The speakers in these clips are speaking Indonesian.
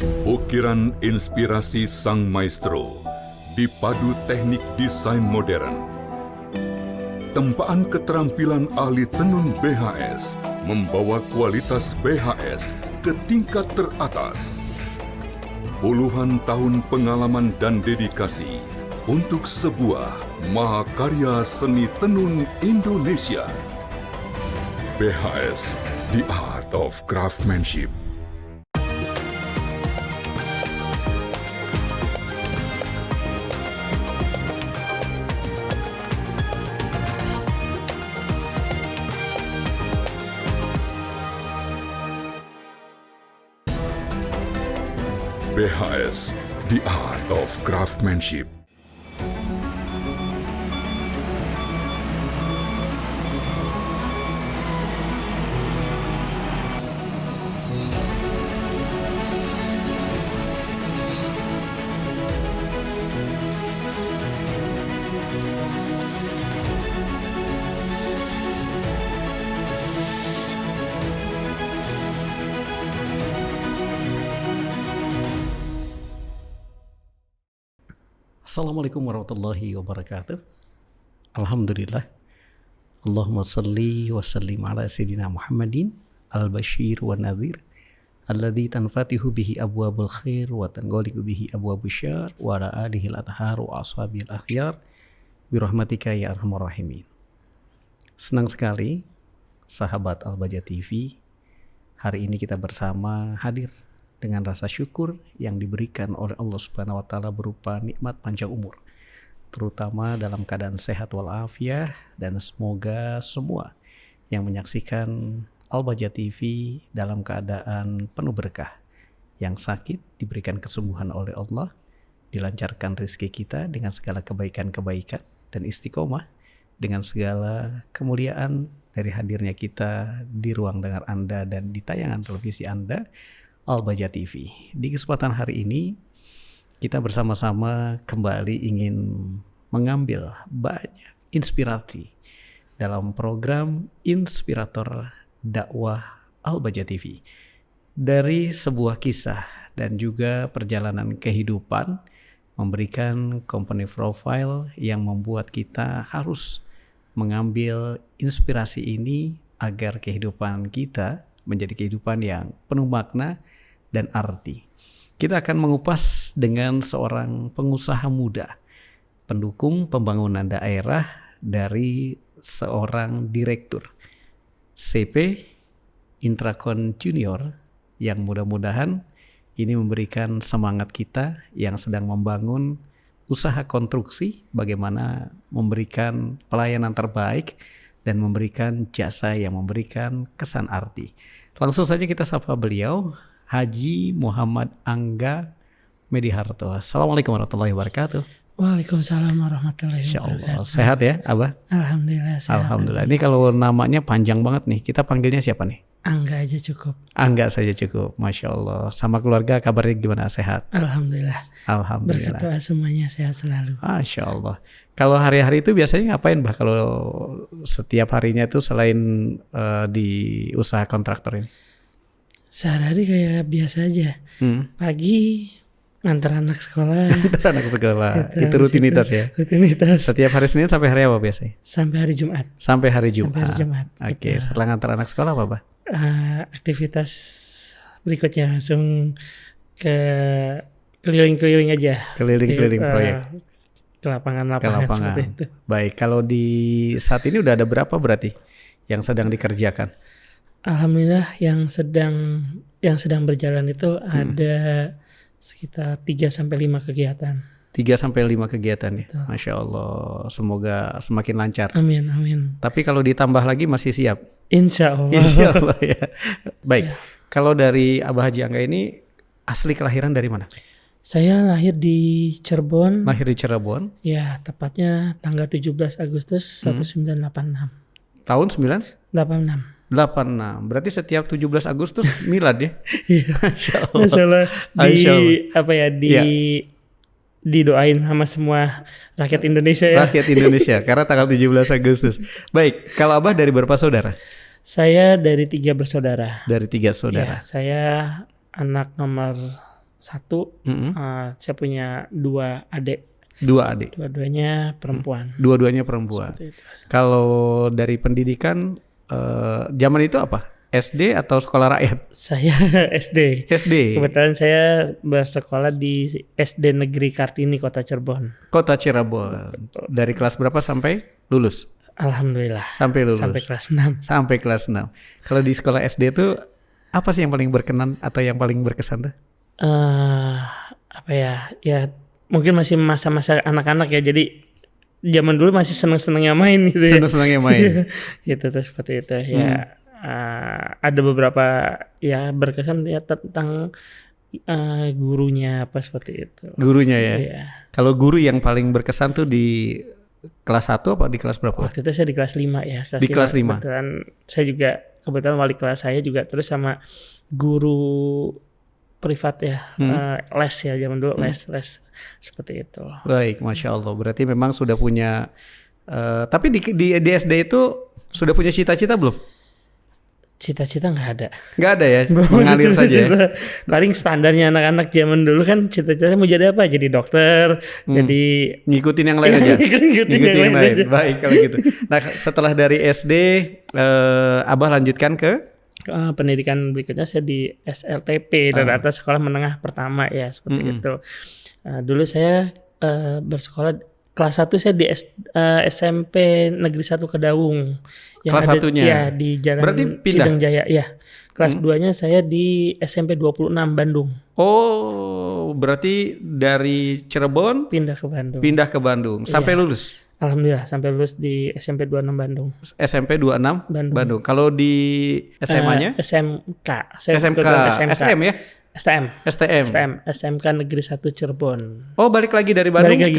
Ukiran inspirasi sang maestro dipadu teknik desain modern. Tempaan keterampilan ahli tenun BHS membawa kualitas BHS ke tingkat teratas. Puluhan tahun pengalaman dan dedikasi untuk sebuah mahakarya seni tenun Indonesia. BHS, The Art of Craftsmanship. BHS, The Art of Craftsmanship. Assalamualaikum warahmatullahi wabarakatuh. Alhamdulillah. Allahumma salli wa sallim ala sayyidina Muhammadin al-bashir wa nadhir alladhi tanfatihu bihi abwabul khair wa tanghaliqu bihi abwabul syar wa ala alihi al-athhar wa ashabil akhyar birahmatika ya arhamar rahimin. Senang sekali sahabat Al-Baja TV, hari ini kita bersama hadir dengan rasa syukur yang diberikan oleh Allah Subhanahu wa taala berupa nikmat panjang umur, terutama dalam keadaan sehat walafiat, dan semoga semua yang menyaksikan Al-Baja TV dalam keadaan penuh berkah. Yang sakit diberikan kesembuhan oleh Allah, dilancarkan rezeki kita dengan segala kebaikan-kebaikan, dan istiqomah dengan segala kemuliaan dari hadirnya kita di ruang dengar Anda dan di tayangan televisi Anda Al-Baja TV. Di kesempatan hari ini kita bersama-sama kembali ingin mengambil banyak inspirasi dalam program Inspirator Dakwah Al-Baja TV. Dari sebuah kisah dan juga perjalanan kehidupan, memberikan company profile yang membuat kita harus mengambil inspirasi ini agar kehidupan kita menjadi kehidupan yang penuh makna dan arti. Kita akan mengupas dengan seorang pengusaha muda, pendukung pembangunan daerah dari seorang direktur CP Intrakon Junior yang mudah-mudahan ini memberikan semangat kita yang sedang membangun usaha konstruksi, bagaimana memberikan pelayanan terbaik dan memberikan jasa yang memberikan kesan arti. Langsung saja kita sapa beliau, Haji Muhammad Angga Mediharto. Assalamualaikum warahmatullahi wabarakatuh. Waalaikumsalam warahmatullahi wabarakatuh. Sehat ya, Abah? Alhamdulillah sehat. Alhamdulillah. Ini kalau namanya panjang banget nih, kita panggilnya siapa nih? Angga aja cukup. Angga saja cukup, Masya Allah. Sama keluarga kabarnya gimana, sehat? Alhamdulillah. Alhamdulillah. Berkat doa semuanya sehat selalu. Masya Allah. Kalau hari-hari itu biasanya ngapain, Bah? Kalau setiap harinya itu selain di usaha kontraktor ini? Sehari-hari kayak biasa aja. Pagi ngantar anak sekolah. Ngantar anak sekolah. Itu rutinitas ya? Rutinitas. Setiap hari Senin sampai hari apa biasanya? Sampai hari Jumat. Sampai hari Jumat. Sampai hari Jumat. Oke, setelah ngantar anak sekolah apa, Bah? Aktivitas berikutnya langsung ke keliling-keliling aja. Keliling-keliling proyek. Ke lapangan-lapangan seperti itu. Baik, kalau di saat ini udah ada berapa berarti yang sedang dikerjakan? Alhamdulillah yang sedang berjalan itu ada sekitar 3-5 kegiatan. 3-5 kegiatan ya. Betul. Masya Allah, semoga semakin lancar. Amin, amin. Tapi kalau ditambah lagi masih siap? Insya Allah. Insya Allah ya. Baik, Ya. Kalau dari Abah Haji Angga ini asli kelahiran dari mana? Saya lahir di Cirebon. Lahir di Cirebon. Ya, tepatnya tanggal 17 Agustus 1986. Tahun 86. 86. Berarti setiap 17 Agustus milad ya? Iya. Masya Allah. Masalah Masya Allah. Ya. Didoain sama semua rakyat Indonesia ya. Rakyat Indonesia karena tanggal 17 Agustus. Baik, kalau Abah dari berapa saudara? Saya dari 3 bersaudara. Dari 3 saudara. Ya, saya anak nomor satu. Saya punya 2 adik. 2 adik. Dua-duanya perempuan. Dua-duanya perempuan. Seperti itu. Kalau dari pendidikan zaman itu apa? SD atau sekolah rakyat? Saya SD. SD. Kebetulan saya bersekolah di SD Negeri Kartini, Kota Cirebon. Kota Cirebon. Dari kelas berapa sampai lulus? Alhamdulillah. Sampai lulus. Sampai kelas 6. Sampai kelas 6. Kalau di sekolah SD itu apa sih yang paling berkenan atau yang paling berkesan tuh? Apa ya? Ya mungkin masih masa-masa anak-anak ya. Jadi zaman dulu masih seneng-senengnya main gitu ya. Senang-senangnya main. Gitu tuh seperti itu ya. Ada beberapa ya berkesan ya tentang gurunya apa seperti itu. Gurunya ya. Iya. Kalau guru yang paling berkesan tuh di kelas 1 apa di kelas berapa? Waktu itu saya di kelas 5 ya. Di kelas 5. Kebetulan saya juga wali kelas saya juga terus sama guru privat ya, les ya zaman dulu les seperti itu. Baik, Masya Allah. Berarti memang sudah punya. Tapi di SD itu sudah punya cita-cita belum? Cita-cita nggak ada. Nggak ada ya, mengalir saja ya. Paling standarnya anak-anak zaman dulu kan cita-citanya mau jadi apa? Jadi dokter, jadi ngikutin yang lain aja. Ngikutin yang lain. aja. Baik kalau gitu. Nah setelah dari SD, Abah lanjutkan ke? Pendidikan berikutnya saya di SLTP, rata-rata sekolah menengah pertama ya seperti itu. Dulu saya bersekolah kelas 1 saya di SMP Negeri 1 Kedaung. Yang kelas ada, satunya? Ya di Jalan Berarti pindah? Cideng Jaya. Ya. Kelas 2-nya saya di SMP 26 Bandung. Oh, berarti dari Cirebon Pindah ke Bandung. pindah ke Bandung sampai lulus? Alhamdulillah sampai lulus di SMP 26 Bandung. SMP 26 Bandung. Kalau di SMA-nya? SMK. Saya SMK. STM ya? STM. SMK Negeri 1 Cirebon. Oh, balik lagi dari Bandung Balik lagi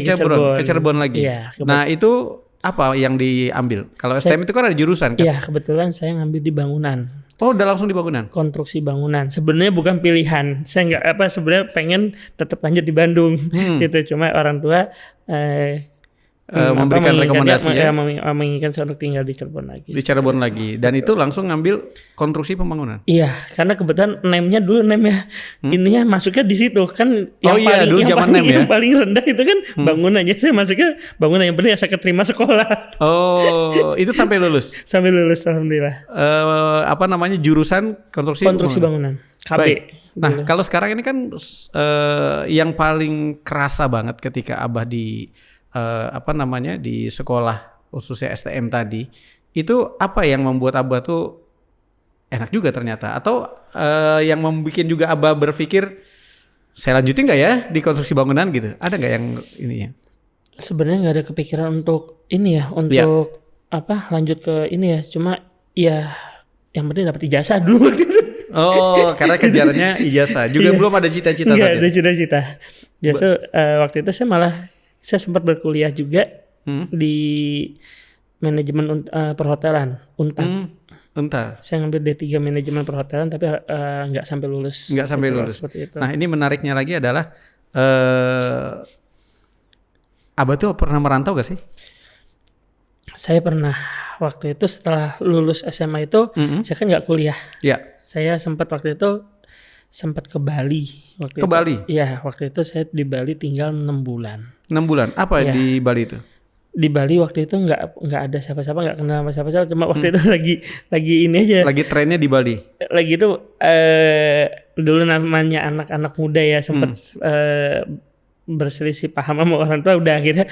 ke Cirebon lagi. Iya, nah, itu apa yang diambil? Kalau STM itu kan ada jurusan kan? Iya, kebetulan saya ngambil di bangunan. Oh, udah langsung di bangunan. Konstruksi bangunan. Sebenarnya bukan pilihan. Saya sebenarnya pengen tetap lanjut di Bandung. Gitu. Cuma orang tua memberikan rekomendasi ya. Menginginkan saya untuk tinggal di Cirebon lagi. Di Cirebon lagi. Dan itu langsung ngambil konstruksi pembangunan. Iya, karena kebetulan NEM-nya dulu ininya masuknya di situ kan yang paling rendah itu kan bangunannya. Saya masuknya bangunan yang penting saya keterima sekolah. Oh, itu sampai lulus. Sampai lulus alhamdulillah. Apa namanya jurusan konstruksi bangunan. KB. Baik. Nah, kalau sekarang ini kan yang paling kerasa banget ketika Abah di di sekolah khususnya STM tadi, itu apa yang membuat Abah tuh enak juga ternyata, atau yang membuat juga Abah berpikir saya lanjutin nggak ya di konstruksi bangunan gitu, ada nggak yang ininya? Sebenarnya nggak ada kepikiran untuk ini ya, untuk lanjut ke ini ya, cuma ya yang penting dapat ijazah dulu gitu. Oh, karena kejarannya ijazah juga. Belum ada cita-cita. Nggak ada cita-cita. Waktu itu saya sempat berkuliah juga di manajemen perhotelan Untar. Saya ngambil D3 manajemen perhotelan tapi nggak sampai lulus. Nggak sampai lulus. Nah, ini menariknya lagi adalah Abah tuh pernah merantau gak sih? Saya pernah. Waktu itu setelah lulus SMA itu saya kan nggak kuliah. Ya. Saya sempat waktu itu ke Bali. Bali? Iya, waktu itu saya di Bali tinggal 6 bulan. 6 bulan? Apa di Bali itu? Di Bali waktu itu nggak ada siapa-siapa, nggak kenal sama siapa-siapa. Cuma waktu itu lagi ini aja. Lagi trennya di Bali. Lagi itu dulu namanya anak-anak muda ya sempat berselisih paham sama orang tua, udah akhirnya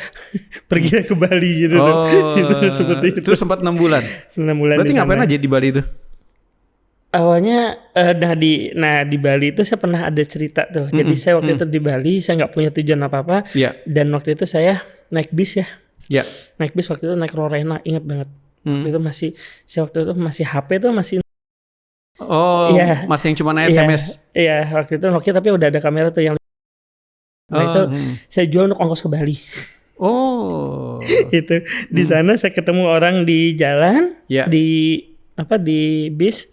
pergi ke Bali gitu. Seperti itu. Itu sempat 6 bulan. 6 bulan. Berarti ngapain aja di Bali itu? Awalnya di Bali itu saya pernah ada cerita tuh. Jadi saya waktu itu di Bali saya nggak punya tujuan apa-apa. Yeah. Dan waktu itu saya naik bis ya. Yeah. Naik bis waktu itu naik Rorena, ingat banget. Waktu itu waktu itu masih HP tuh masih. Oh, masih yang cuma SMS. Iya, waktu itu Nokia tapi udah ada kamera tuh yang. Nah itu saya jual untuk ongkos ke Bali. Oh. Itu di sana saya ketemu orang di jalan, di bis.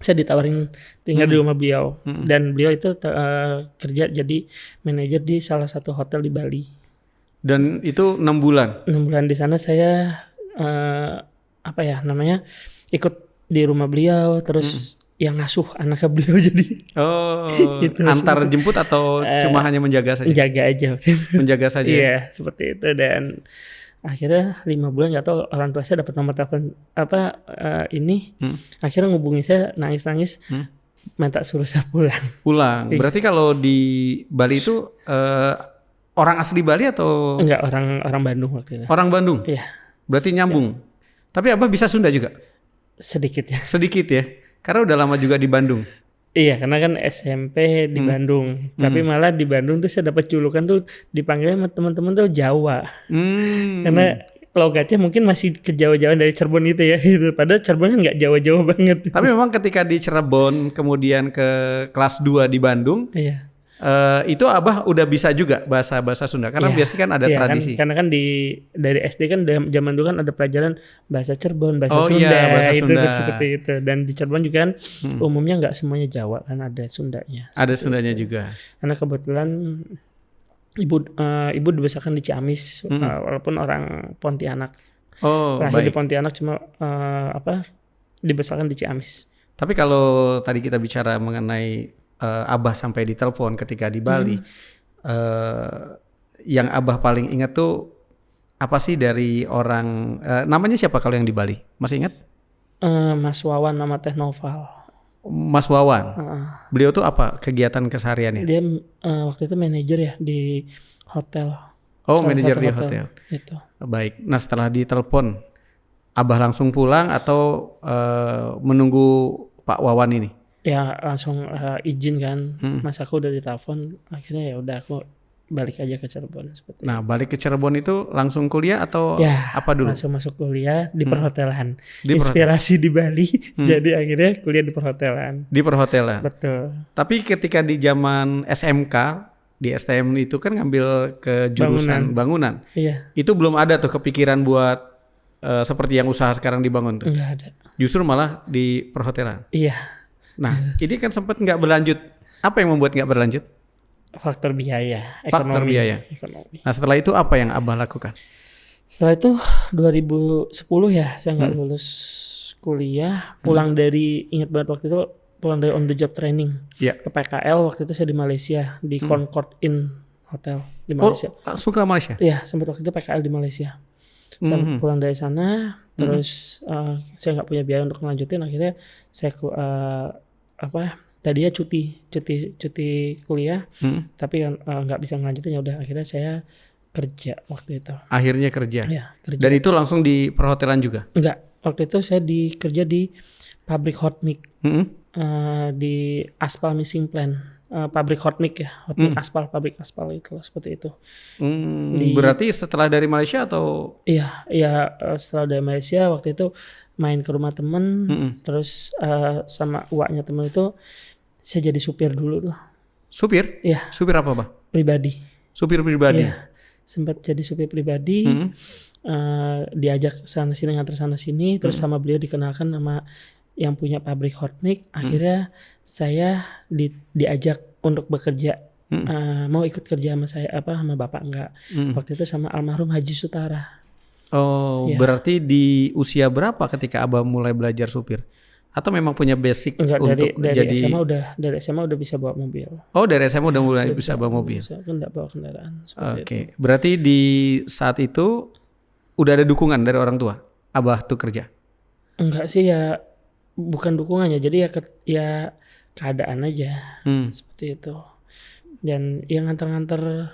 Saya ditawarin tinggal di rumah beliau dan beliau itu kerja jadi manajer di salah satu hotel di Bali. Dan itu 6 bulan. 6 bulan di sana saya ikut di rumah beliau terus yang ngasuh anaknya beliau jadi Itu antar jemput atau cuma hanya menjaga saja? Menjaga aja. Menjaga saja. Iya, seperti itu. Dan akhirnya 5 bulan nggak tahu orang tua saya dapat nomor telepon akhirnya ngubungi saya nangis-nangis minta suruh saya pulang. Berarti kalau di Bali itu orang asli Bali atau enggak, orang Bandung waktu itu. Orang Bandung? Iya. Berarti nyambung. Tapi Abah bisa Sunda juga? Sedikit ya. Sedikit ya. Karena udah lama juga di Bandung. Iya, karena kan SMP di Bandung. Tapi malah di Bandung tuh saya dapat julukan tuh dipanggil sama teman-teman tuh Jawa. Karena logatnya mungkin masih kejauh-jauhan dari Cirebon itu ya gitu. Padahal Cirebon kan nggak jauh-jauh banget. Tapi memang ketika di Cirebon kemudian ke kelas 2 di Bandung, iya. Itu Abah udah bisa juga bahasa Sunda karena biasanya kan ada tradisi. Karena kan dari SD kan zaman dulu kan ada pelajaran bahasa Cirebon, bahasa Sunda, bahasa Sunda. Itu seperti itu. Dan di Cirebon juga kan umumnya nggak semuanya Jawa, kan ada Sundanya. Ada Sundanya juga. Karena kebetulan ibu dibesarkan di Ciamis, walaupun orang Pontianak. Lahir di Pontianak cuma dibesarkan di Ciamis. Tapi kalau tadi kita bicara mengenai Abah sampai ditelepon ketika di Bali, yang Abah paling ingat tuh apa sih dari orang, namanya siapa kalau yang di Bali? Masih ingat? Mas Wawan nama Teh Noval. Mas Wawan. Beliau tuh apa kegiatan kesehariannya? Dia waktu itu manajer ya di hotel. Manajer di hotel. Itu. Baik. Nah setelah ditelepon, Abah langsung pulang atau menunggu Pak Wawan ini? Ya langsung izin kan, Mas aku udah ditelepon, akhirnya ya udah aku balik aja ke Cirebon seperti. Nah balik ke Cirebon itu langsung kuliah atau apa dulu? Langsung masuk kuliah di perhotelan. Inspirasi di Bali, jadi akhirnya kuliah di perhotelan. Di perhotelan. Betul. Tapi ketika di zaman SMK di STM itu kan ngambil ke jurusan bangunan. Iya. Itu belum ada tuh kepikiran buat seperti yang usaha sekarang dibangun tuh. Enggak ada. Justru malah di perhotelan. Iya. Nah, ini kan sempat nggak berlanjut. Apa yang membuat nggak berlanjut? Faktor biaya, Faktor biaya. Ekonomi. Nah, setelah itu apa yang Abah lakukan? Setelah itu 2010 ya, saya nggak lulus kuliah. Pulang dari, ingat banget waktu itu, pulang dari on the job training ke PKL. Waktu itu saya di Malaysia, di Concord Inn Hotel di Malaysia. Langsung ke Malaysia? Iya, sempat waktu itu PKL di Malaysia. Saya pulang dari sana, terus saya nggak punya biaya untuk melanjutin. Akhirnya saya tadinya cuti kuliah, tapi nggak bisa melanjutin. Ya udah, akhirnya saya kerja waktu itu. Akhirnya kerja. Ya, kerja. Dan itu langsung di perhotelan juga? Enggak, waktu itu saya kerja di pabrik hot mix, di aspal mixing plant. Pabrik hot mix ya, aspal, pabrik aspal itu seperti itu. Berarti setelah dari Malaysia atau? Iya, setelah dari Malaysia waktu itu main ke rumah temen, terus sama uaknya temen itu saya jadi supir dulu tuh. Supir? Iya. Supir apa, Bah? Pribadi. Supir pribadi? Iya, sempat jadi supir pribadi, diajak sana sini, nganter sana sini, terus sama beliau dikenalkan sama yang punya pabrik hot mix. Akhirnya saya diajak untuk bekerja, mau ikut kerja sama saya sama bapak enggak. Waktu itu sama almarhum Haji Sutara. Berarti di usia berapa ketika Abah mulai belajar supir? Atau memang punya basic untuk jadi? Dari SMA udah bisa bawa mobil. Dari SMA udah mulai bisa bawa mobil. Enggak bawa kendaraan. Oke. Berarti di saat itu udah ada dukungan dari orang tua Abah tuh kerja? Enggak sih, ya bukan dukungannya, jadi ya keadaan aja seperti itu. Dan yang nganter-nganter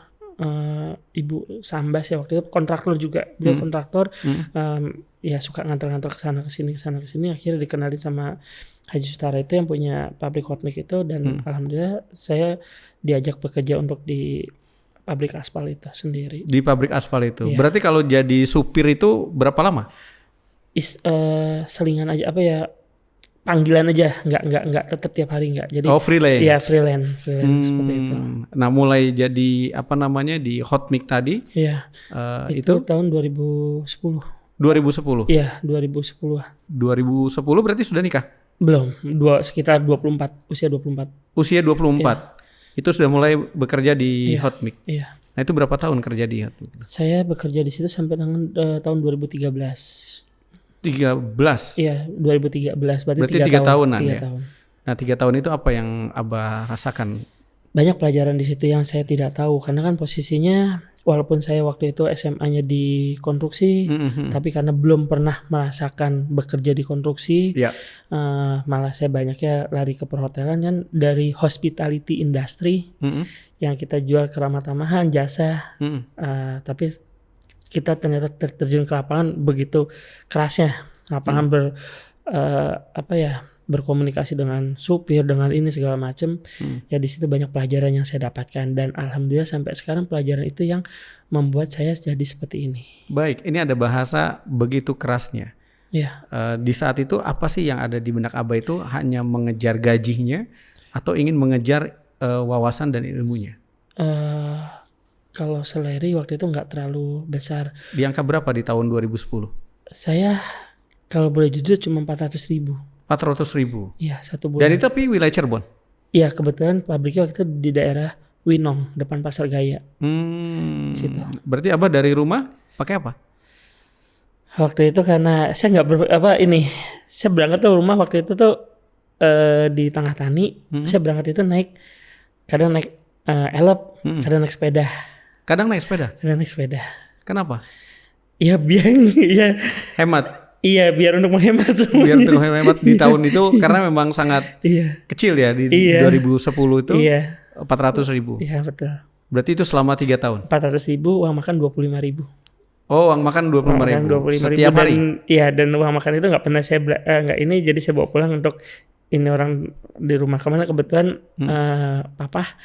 ibu Sambas ya waktu itu kontraktor juga, beliau kontraktor, ya suka nganter-nganter ke sana ke sini. Akhirnya dikenalin sama Haji Sutara itu yang punya pabrik hot mix itu, dan alhamdulillah saya diajak bekerja untuk di pabrik aspal itu sendiri. Di pabrik aspal itu. Ya. Berarti kalau jadi supir itu berapa lama? Selingan aja panggilan aja, nggak tetap tiap hari nggak. Jadi freelance. Iya, freelance seperti itu. Nah, mulai jadi di hot mix tadi? Iya. Itu tahun 2010. 2010. Iya, 2010. 2010 berarti sudah nikah? Belum, sekitar 24, usia 24. Usia 24. Iya. Itu sudah mulai bekerja di hot mix. Iya. Nah, itu berapa tahun kerja di hot mix? Saya bekerja di situ sampai tahun 2013. 13. Iya, 2013. Berarti 3 tahunan ya. 3 tahun. Nah 3 tahun itu apa yang Abah rasakan? Banyak pelajaran di situ yang saya tidak tahu karena kan posisinya walaupun saya waktu itu SMA-nya di konstruksi, tapi karena belum pernah merasakan bekerja di konstruksi, malah saya banyaknya lari ke perhotelan kan, dari hospitality industry yang kita jual keramah-tamahan, jasa, tapi kita ternyata terjun ke lapangan begitu kerasnya lapangan berkomunikasi dengan supir, dengan ini segala macam. Ya di situ banyak pelajaran yang saya dapatkan dan alhamdulillah sampai sekarang pelajaran itu yang membuat saya jadi seperti ini. Baik, ini ada bahasa begitu kerasnya. Ya. Di saat itu apa sih yang ada di benak Abah itu, hanya mengejar gajinya atau ingin mengejar wawasan dan ilmunya? Kalau salary waktu itu nggak terlalu besar. Di angka berapa di tahun 2010? Saya kalau boleh jujur cuma 400.000. 400.000. Iya, 1 bulan. Dan itu tapi wilayah Cirebon. Iya, kebetulan pabriknya waktu itu di daerah Winong, depan Pasar Gaya. Situ. Berarti Abah dari rumah pakai apa? Waktu itu karena saya nggak saya berangkat tuh rumah waktu itu tuh di Tengah Tani. Saya berangkat itu kadang naik elep, kadang naik sepeda. Kadang naik sepeda. Kenapa? Ya biar ya hemat. Iya, biar untuk menghemat. Biar untuk menghemat di tahun itu karena memang sangat kecil ya di 2010 itu. 400.000. Iya, betul. Berarti itu selama 3 tahun. 400.000, uang makan 25.000. Oh, uang makan 25.000 setiap hari. Iya, dan uang makan itu nggak pernah saya jadi saya bawa pulang untuk ini orang di rumah. Kemana kebetulan papa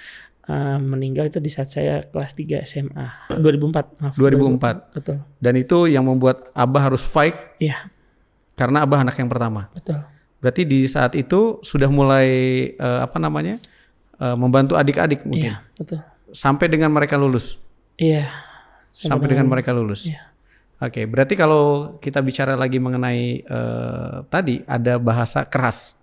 meninggal itu di saat saya kelas 3 SMA. 2004, maaf. 2004. Betul. Dan itu yang membuat Abah harus fight. Iya. Karena Abah anak yang pertama. Betul. Berarti di saat itu sudah mulai membantu adik-adik mungkin. Iya, betul. Sampai dengan mereka lulus. Iya. Sampai dengan mereka lulus. Iya. Oke, berarti kalau kita bicara lagi mengenai tadi ada bahasa keras.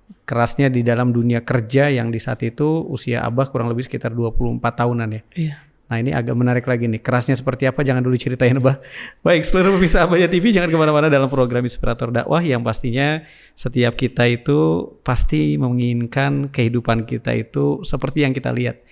Kerasnya di dalam dunia kerja yang di saat itu usia Abah kurang lebih sekitar 24 tahunan ya. Iya. Nah ini agak menarik lagi nih. Kerasnya seperti apa jangan dulu ceritain Abah. Baik, seluruh pemirsa Abahnya TV jangan kemana-mana dalam program Inspirator Dakwah yang pastinya setiap kita itu pasti menginginkan kehidupan kita itu seperti yang kita lihat.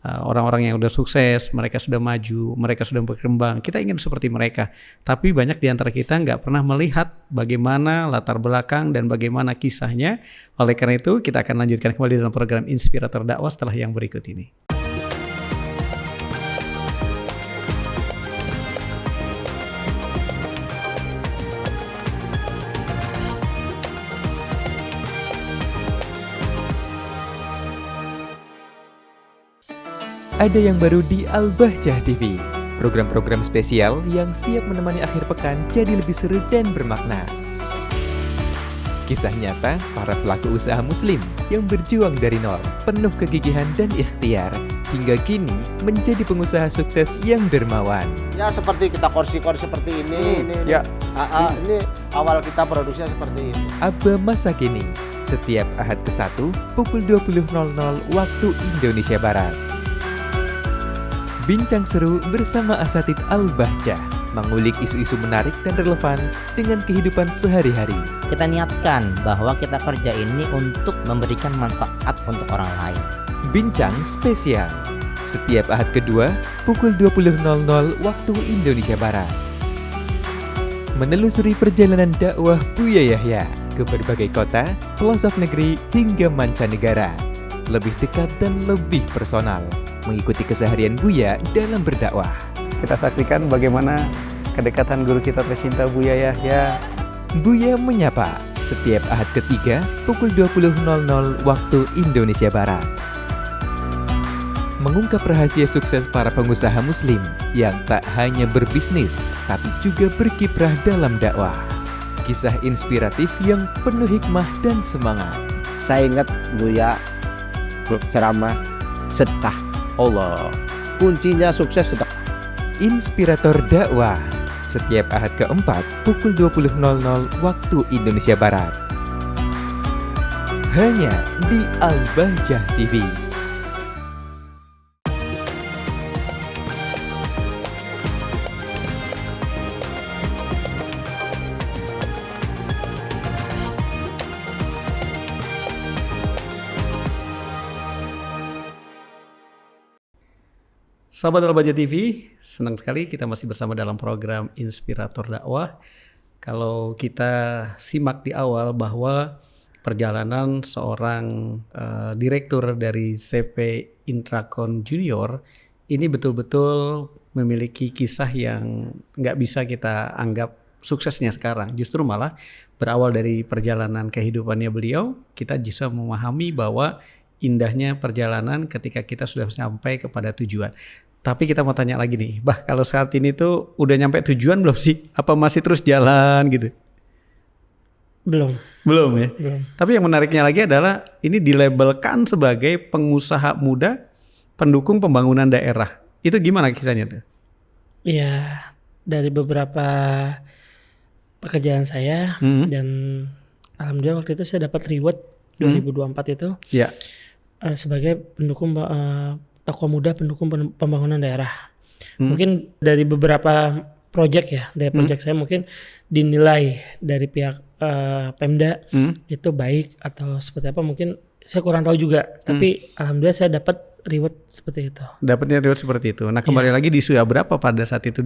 Orang-orang yang udah sukses, mereka sudah maju, mereka sudah berkembang. Kita ingin seperti mereka. Tapi banyak di antara kita nggak pernah melihat bagaimana latar belakang dan bagaimana kisahnya. Oleh karena itu, kita akan lanjutkan kembali dalam program Inspirator Dakwah setelah yang berikut ini. Ada yang baru di Al-Bahjah TV, program-program spesial yang siap menemani akhir pekan jadi lebih seru dan bermakna. Kisah nyata para pelaku usaha muslim yang berjuang dari nol, penuh kegigihan dan ikhtiar, hingga kini menjadi pengusaha sukses yang dermawan. Ya seperti kita kursi-kursi seperti ini. Ini awal kita produksinya seperti ini. Abah masa kini, setiap Ahad ke-1 pukul 20.00 waktu Indonesia Barat. Bincang seru bersama Asatidz Al-Bahjah, mengulik isu-isu menarik dan relevan dengan kehidupan sehari-hari. Kita niatkan bahwa kita kerja ini untuk memberikan manfaat untuk orang lain. Bincang spesial, setiap Ahad kedua pukul 20.00 waktu Indonesia Barat. Menelusuri perjalanan dakwah Buya Yahya ke berbagai kota, pelosok negeri hingga mancanegara. Lebih dekat dan lebih personal. Mengikuti keseharian Buya dalam berdakwah. Kita saksikan bagaimana kedekatan guru kita tercinta Buya Yahya. Buya Menyapa, setiap Ahad ketiga pukul 20.00 waktu Indonesia Barat. Mengungkap rahasia sukses para pengusaha muslim yang tak hanya berbisnis, tapi juga berkiprah dalam dakwah. Kisah inspiratif yang penuh hikmah dan semangat. Saya ingat Buya ceramah sedekah. Allah, kuncinya sukses sedekah. Inspirator Dakwah, setiap Ahad keempat pukul 20.00 waktu Indonesia Barat. Hanya di Al-Bahjah TV. Sahabat Al-Baja TV, senang sekali kita masih bersama dalam program Inspirator Dakwah. Kalau kita simak di awal bahwa perjalanan seorang direktur dari CP Intrakon Junior ini betul-betul memiliki kisah yang nggak bisa kita anggap suksesnya sekarang. Justru malah berawal dari perjalanan kehidupannya beliau, kita bisa memahami bahwa indahnya perjalanan ketika kita sudah sampai kepada tujuan. Tapi kita mau tanya lagi nih, Bah, kalau saat ini tuh udah nyampe tujuan belum sih? Apa masih terus jalan gitu? Belum ya? Belum. Tapi yang menariknya lagi adalah ini dilabelkan sebagai pengusaha muda pendukung pembangunan daerah. Itu gimana kisahnya tuh? Iya, dari beberapa pekerjaan saya dan alhamdulillah waktu itu saya dapat reward 2024 itu sebagai pendukung tokoh muda pendukung pembangunan daerah. Mungkin dari beberapa proyek dari proyek saya mungkin dinilai dari pihak Pemda itu baik atau seperti apa mungkin saya kurang tahu juga. Tapi alhamdulillah saya dapat reward seperti itu. Dapatnya reward seperti itu. Nah kembali lagi di usia berapa pada saat itu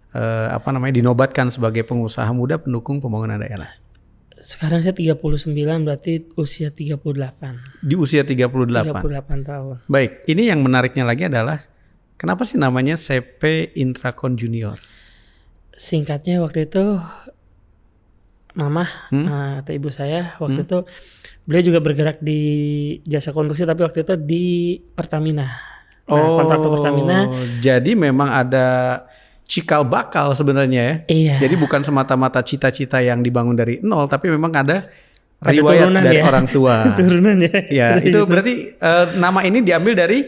dinobatkan sebagai pengusaha muda pendukung pembangunan daerah? Sekarang saya 39 berarti usia 38. Di usia 38 tahun. Baik, ini yang menariknya lagi adalah kenapa sih namanya CP Intrakon Junior? Singkatnya waktu itu Mama atau ibu saya waktu itu beliau juga bergerak di jasa konstruksi tapi waktu itu di Pertamina. Kontraktor Pertamina. Jadi memang ada cikal bakal sebenarnya ya. Iya. Jadi bukan semata-mata cita-cita yang dibangun dari nol, tapi memang ada riwayat dari orang tua. Turunannya. Ya, itu berarti nama ini diambil dari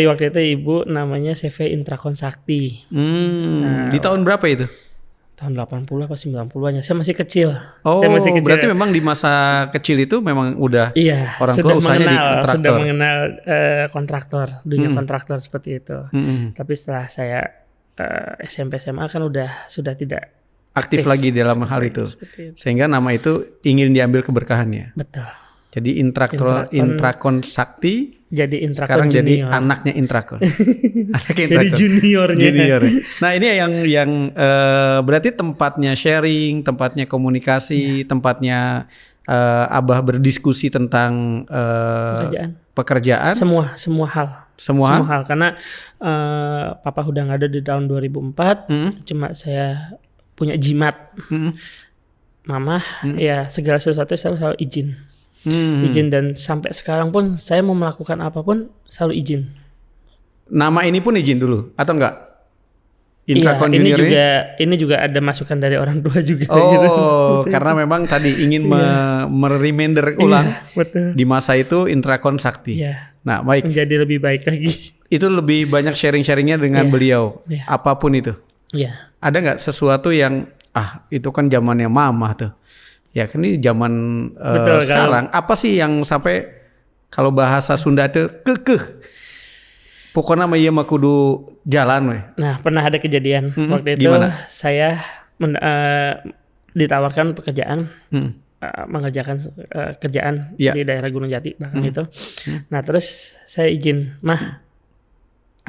waktu itu ibu namanya CV Intrakon Sakti. Di tahun berapa itu? Tahun 80 apa 90-an ya. Saya masih kecil. Oh, saya masih kecil. Berarti memang di masa kecil itu memang udah orang tua usahanya di kontraktor. Sudah mengenal kontraktor, dunia kontraktor seperti itu. Tapi setelah saya SMP SMA kan sudah tidak aktif lagi dalam hal itu. Sehingga nama itu ingin diambil keberkahannya. Betul. Jadi Intrakon Sakti jadi Intrakon sekarang Junior. Jadi anaknya Intrakon. Jadi juniornya. Nah, ini yang berarti tempatnya sharing, tempatnya komunikasi, tempatnya Abah berdiskusi tentang pekerjaan. Semua hal karena Papa udah nggak ada di tahun 2004. Cuma saya punya jimat. Mama ya segala sesuatu saya selalu izin. Izin dan sampai sekarang pun saya mau melakukan apapun selalu izin. Nama ini pun izin dulu atau enggak? Intrakon Junior ini juga ada masukan dari orang tua juga. Oh, karena memang tadi ingin mereminder ulang betul. Di masa itu Intrakon Sakti. Nah, baik. Menjadi lebih baik lagi. Itu lebih banyak sharing-sharingnya dengan beliau. Apapun itu. Ada nggak sesuatu yang itu kan zamannya Mama tuh. Ya kan ini zaman sekarang. Apa sih yang sampai kalau bahasa Sunda itu kekeh? Pokoknya mah ieu mah kudu jalan we. Nah, pernah ada kejadian waktu itu gimana? Saya ditawarkan pekerjaan mengerjakan kerjaan di daerah Gunung Jati bahkan itu. Nah, terus saya izin, "Mah,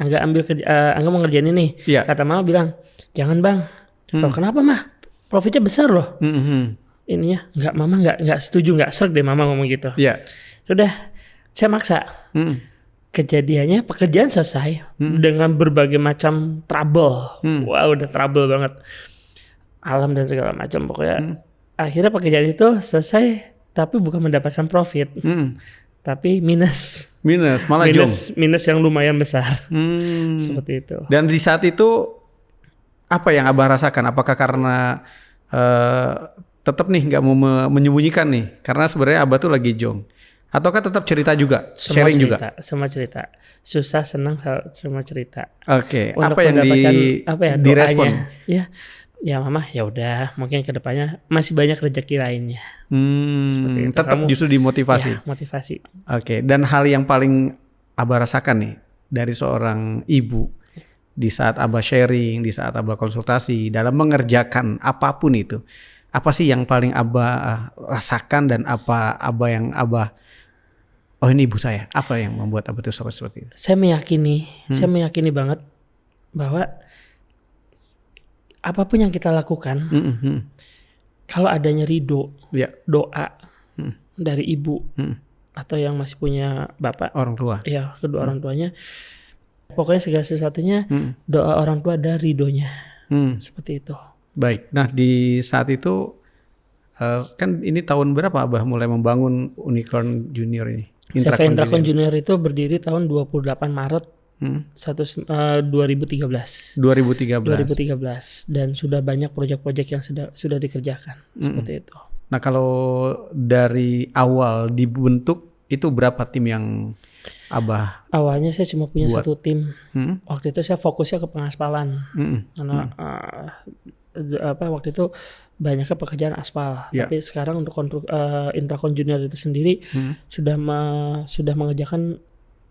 Angga mau ngerjain ini." Kata Mama bilang, "Jangan, Bang." Loh, kenapa, Mah? Profitnya besar loh. Ininya Mama nggak setuju, nggak serg deh Mama ngomong gitu. Sudah saya maksa. Kejadiannya pekerjaan selesai dengan berbagai macam trouble. Wah, udah trouble banget, alam dan segala macam pokoknya. Akhirnya pekerjaan itu selesai tapi bukan mendapatkan profit, tapi minus malah minus yang lumayan besar. Seperti itu. Dan di saat itu apa yang Abah rasakan? Apakah karena tetap nih nggak mau menyembunyikan nih karena sebenarnya Abah tuh lagi jong, ataukah tetap cerita juga, sharing juga? Semua cerita, susah senang semua cerita. Oke. Apa yang direspon? Ya Mama, ya udah mungkin kedepannya masih banyak rezeki lainnya. Seperti itu. Tetap justru dimotivasi. Motivasi. Oke. Dan hal yang paling Abah rasakan nih dari seorang ibu di saat Abah sharing, di saat Abah konsultasi dalam mengerjakan apapun itu. Apa sih yang paling Abah rasakan dan apa yang Abah oh ini ibu saya. Apa yang membuat Abah itu seperti itu? Saya meyakini banget bahwa apapun yang kita lakukan, kalau adanya ridho, doa dari ibu atau yang masih punya bapak, orang tua, ya kedua orang tuanya, pokoknya segala sesuatunya doa orang tua dan ridhonya, seperti itu. Baik. Nah di saat itu kan ini tahun berapa Abah mulai membangun Unicorn Junior ini? Intracon Junior itu berdiri tahun 28 Maret 2013 dan sudah banyak proyek-proyek yang sudah dikerjakan seperti itu. Nah kalau dari awal dibentuk itu berapa tim yang Abah? Awalnya saya cuma punya satu tim. Waktu itu saya fokusnya ke pengaspalan karena waktu itu banyaknya pekerjaan aspal. Tapi sekarang untuk Intracon Junior itu sendiri sudah mengerjakan,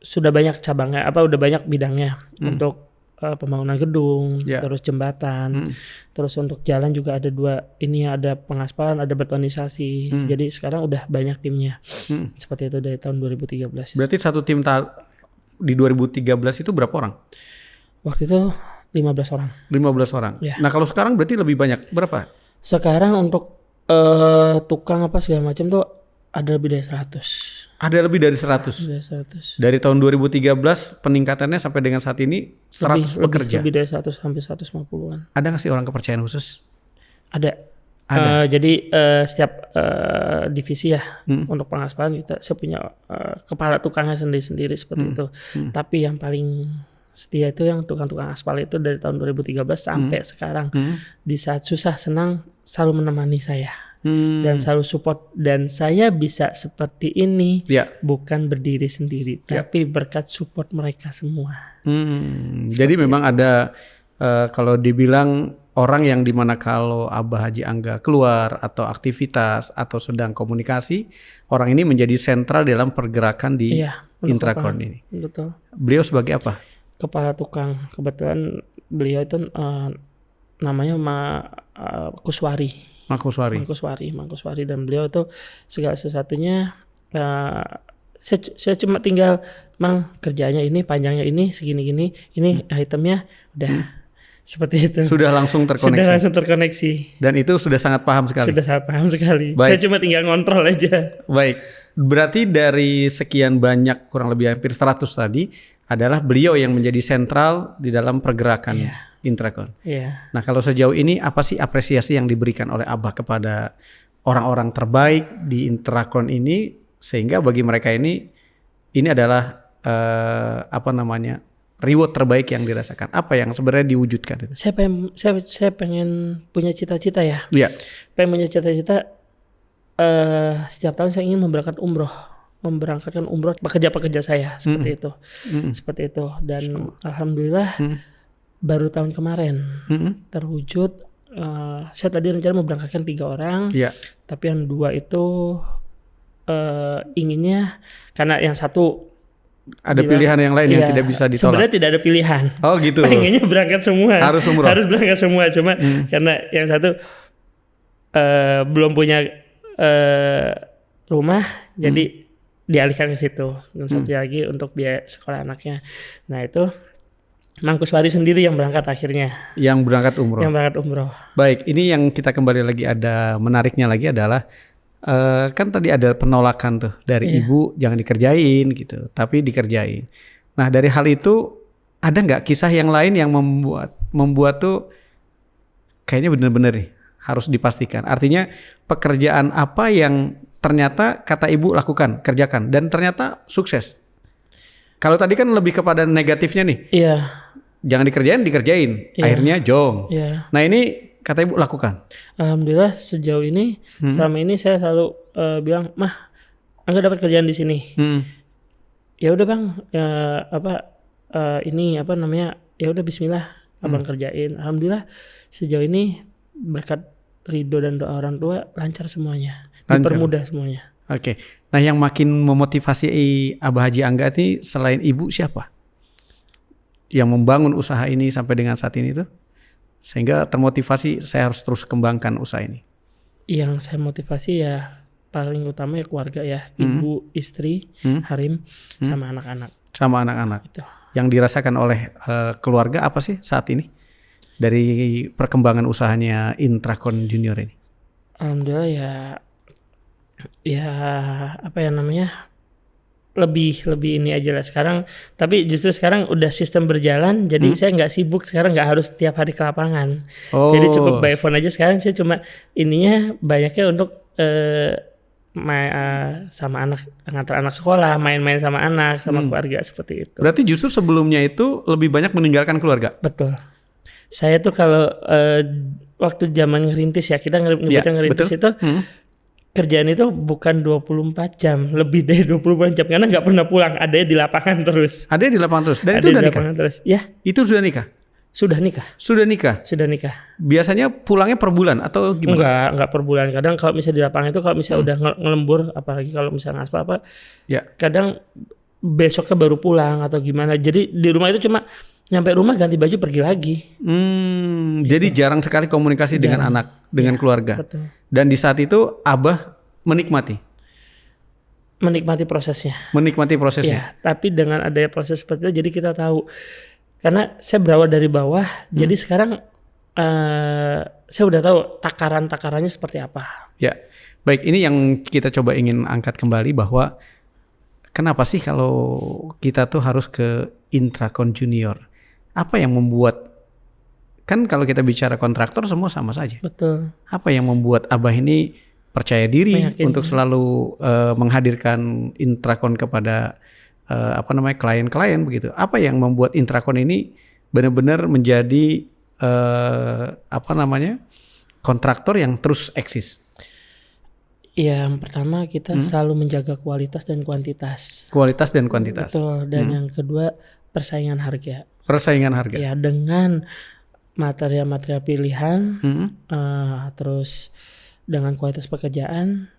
sudah banyak cabangnya, udah banyak bidangnya untuk pembangunan gedung, terus jembatan, terus untuk jalan juga ada 2. Ini ada pengaspalan, ada betonisasi. Jadi sekarang udah banyak timnya. Seperti itu dari tahun 2013. Berarti satu tim di 2013 itu berapa orang? Waktu itu 15 orang. 15 orang. Ya. Nah kalau sekarang berarti lebih banyak, berapa? Sekarang untuk tukang segala macam tuh ada lebih dari 100. Ada lebih dari 100. Dari tahun 2013 peningkatannya sampai dengan saat ini 100 pekerja. Lebih dari 100 sampai 150-an. Ada nggak sih orang kepercayaan khusus? Ada. Jadi setiap divisi ya untuk pengaspalan saya punya kepala tukangnya sendiri seperti itu. Tapi yang paling setia itu yang tukang-tukang aspal itu dari tahun 2013 sampai sekarang. Di saat susah senang selalu menemani saya. Dan selalu support, dan saya bisa seperti ini bukan berdiri sendiri tapi berkat support mereka semua. Jadi memang ada kalau dibilang orang yang dimana kalau Abah Haji Angga keluar atau aktivitas atau sedang komunikasi, orang ini menjadi sentral dalam pergerakan di Intracon ini. Betul. Beliau sebagai apa? Kepala tukang. Kebetulan beliau itu namanya Kuswari. Mangkuswari, dan beliau itu segala sesuatunya saya cuma tinggal kerjanya ini, panjangnya ini, segini-gini, ini itemnya udah seperti itu. Sudah langsung terkoneksi. Dan itu sudah sangat paham sekali. Baik. Saya cuma tinggal ngontrol aja. Baik. Berarti dari sekian banyak, kurang lebih hampir 100 tadi, adalah beliau yang menjadi sentral di dalam pergerakan Intracon. Nah kalau sejauh ini apa sih apresiasi yang diberikan oleh Abah kepada orang-orang terbaik di Intracon ini, sehingga bagi mereka ini adalah reward terbaik yang dirasakan? Apa yang sebenarnya diwujudkan? Saya pengen punya cita-cita ya. Pengen punya cita-cita setiap tahun saya ingin memberangkatkan umroh pekerja-pekerja saya seperti itu. Seperti itu, dan alhamdulillah baru tahun kemarin terwujud. Saya tadi rencana memberangkatkan 3 orang, tapi yang 2 itu inginnya, karena yang satu ada pilihan yang lain yang tidak bisa ditolak. Sebenarnya tidak ada pilihan. Oh gitu. Pengennya berangkat semua. Harus umroh. Harus berangkat semua. Cuma karena yang satu belum punya rumah, jadi dialihkan ke situ. Dan satu lagi untuk biaya sekolah anaknya. Nah itu Mangkuswari sendiri yang berangkat akhirnya. Yang berangkat umroh. Baik, ini yang kita kembali lagi, ada menariknya lagi adalah kan tadi ada penolakan tuh dari ibu, jangan dikerjain gitu, tapi dikerjain. Nah dari hal itu ada nggak kisah yang lain yang membuat tuh kayaknya benar-benar nih harus dipastikan. Artinya pekerjaan apa yang ternyata kata ibu kerjakan dan ternyata sukses. Kalau tadi kan lebih kepada negatifnya nih. Jangan dikerjain, akhirnya jong. Nah ini kata ibu lakukan. Alhamdulillah sejauh ini, selama ini saya selalu bilang, Mah, Angga dapat kerjaan di sini. Ya udah Bang, ya udah Bismillah, Abang kerjain. Alhamdulillah sejauh ini berkat ridho dan doa orang tua lancar semuanya, dipermudah semuanya. Oke. Nah yang makin memotivasi Abah Haji Angga ini selain ibu siapa? Yang membangun usaha ini sampai dengan saat ini tuh, sehingga termotivasi saya harus terus kembangkan usaha ini. Yang saya motivasi ya paling utama ya keluarga ya, ibu, istri, harim, sama anak-anak. Sama anak-anak. Itu. Yang dirasakan oleh keluarga apa sih saat ini dari perkembangan usahanya Intrakon Junior ini? Alhamdulillah ya apa ya namanya, lebih ini aja lah sekarang. Tapi justru sekarang udah sistem berjalan, jadi saya nggak sibuk sekarang, nggak harus tiap hari ke lapangan. Jadi cukup by phone aja sekarang. Saya cuma ininya banyaknya untuk sama anak, ngantar anak sekolah, main-main sama anak, sama keluarga, seperti itu. Berarti justru sebelumnya itu lebih banyak meninggalkan keluarga? Betul. Saya tuh kalau waktu zaman ngerintis ya, kita nyebutnya ngerintis itu kerjaan itu bukan 24 jam, lebih dari 24 jam karena nggak pernah pulang, ada di lapangan terus. Ada di lapangan terus. Dan Ada itu di udah nikah? lapangan terus. Ya, Itu sudah nikah? sudah nikah. Sudah nikah. Sudah nikah. Biasanya pulangnya per bulan atau gimana? Enggak per bulan. Kadang kalau misalnya di lapangan itu kalau misalnya udah ngelembur, apalagi kalau misalnya ngaspal apa, kadang besoknya baru pulang atau gimana. Jadi di rumah itu cuma nyampe rumah ganti baju pergi lagi. Jadi jarang sekali komunikasi dengan anak, dengan keluarga. Betul. Dan di saat itu Abah menikmati prosesnya. Menikmati prosesnya. Ya, tapi dengan adanya proses seperti itu, jadi kita tahu. Karena saya berawal dari bawah, jadi sekarang saya udah tahu takarannya seperti apa. Ya, baik. Ini yang kita coba ingin angkat kembali bahwa kenapa sih kalau kita tuh harus ke Intrakon Junior? Apa yang membuat, kan kalau kita bicara kontraktor semua sama saja. Betul. Apa yang membuat Abah ini percaya diri untuk selalu menghadirkan Intrakon kepada klien-klien begitu? Apa yang membuat Intrakon ini benar-benar menjadi kontraktor yang terus eksis? Yang pertama kita selalu menjaga kualitas dan kuantitas. Kualitas dan kuantitas. Betul. Dan yang kedua persaingan harga. Persaingan harga. Ya, dengan material-material pilihan, terus dengan kualitas pekerjaan,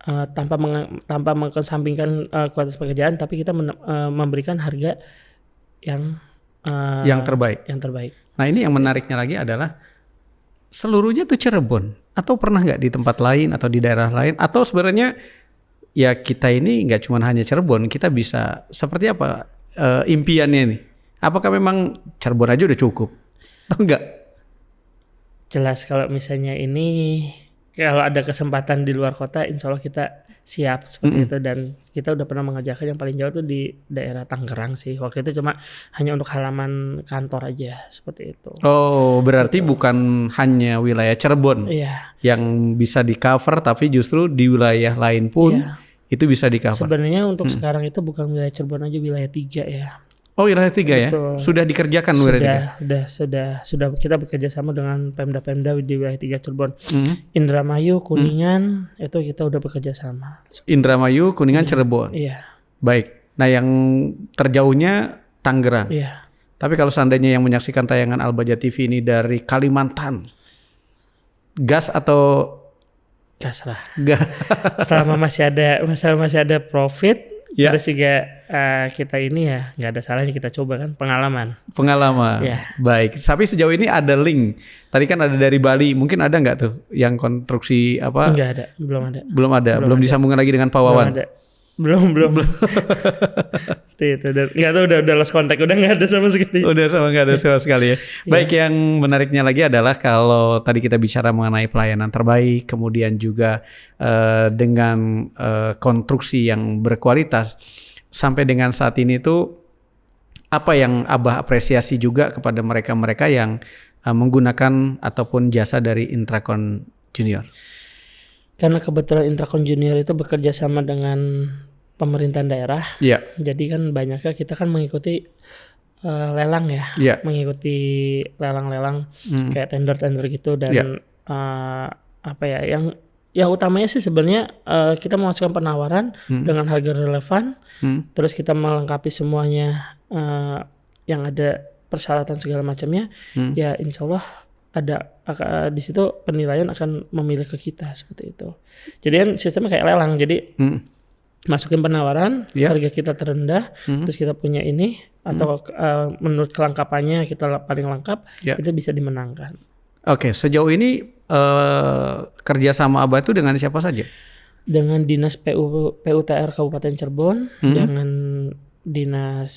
tanpa mengesampingkan kualitas pekerjaan, tapi kita memberikan harga yang terbaik. Yang terbaik. Nah, ini yang menariknya lagi adalah seluruhnya tuh Cirebon, atau pernah nggak di tempat lain atau di daerah lain, atau sebenarnya ya kita ini nggak cuma hanya Cirebon, kita bisa seperti apa impiannya nih? Apakah memang Cirebon aja udah cukup atau enggak? Jelas kalau misalnya ini, kalau ada kesempatan di luar kota, insya Allah kita siap seperti itu. Dan kita udah pernah mengerjakan yang paling jauh tuh di daerah Tangerang sih. Waktu itu cuma hanya untuk halaman kantor aja, seperti itu. Oh, berarti bukan hanya wilayah Cirebon yang bisa di cover, tapi justru di wilayah lain pun itu bisa di cover. Sebenarnya untuk sekarang itu bukan wilayah Cirebon aja, wilayah 3 ya. Oh, wilayah 3 ya? Sudah dikerjakan wilayah 3? Sudah kita bekerja sama dengan Pemda di wilayah 3 Cirebon. Indramayu, Kuningan, itu kita udah bekerja sama. Indramayu, Kuningan, Cirebon. Iya. Baik. Nah, yang terjauhnya Tangerang. Iya. Tapi kalau seandainya yang menyaksikan tayangan Al-Baja TV ini dari Kalimantan, gas atau gas lah. Gas. Selama masih ada profit, terus juga kita ini ya nggak ada salahnya kita coba kan, pengalaman. Ya. Baik. Tapi sejauh ini ada link. Tadi kan ada dari Bali, mungkin ada nggak tuh yang konstruksi apa? Nggak ada, belum ada. Belum disambungkan lagi dengan Pak Wawan. Belum. Itu nggak tahu, udah lost contact, udah nggak ada sama sekali. Nggak ada sama sekali ya. Baik, yang menariknya lagi adalah kalau tadi kita bicara mengenai pelayanan terbaik, kemudian juga dengan konstruksi yang berkualitas, sampai dengan saat ini tuh apa yang Abah apresiasi juga kepada mereka-mereka yang menggunakan ataupun jasa dari Intrakon Junior? Karena kebetulan Intrakon Junior itu bekerja sama dengan pemerintahan daerah. Iya. Jadi kan banyaknya kita kan mengikuti lelang ya. Iya. Mengikuti lelang-lelang kayak tender-tender gitu, dan yang utamanya sih sebenarnya kita memasukkan penawaran dengan harga relevan. Terus kita melengkapi semuanya yang ada persyaratan segala macamnya. Ya insya Allah ada di situ penilaian akan memilih ke kita seperti itu. Jadi kan sistemnya kayak lelang. Jadi masukin penawaran, harga kita terendah, terus kita punya ini atau menurut kelengkapannya kita paling lengkap, itu bisa dimenangkan. Oke, sejauh ini kerja sama Abah itu dengan siapa saja? dengan dinas PUTR Kabupaten Cirebon, dengan dinas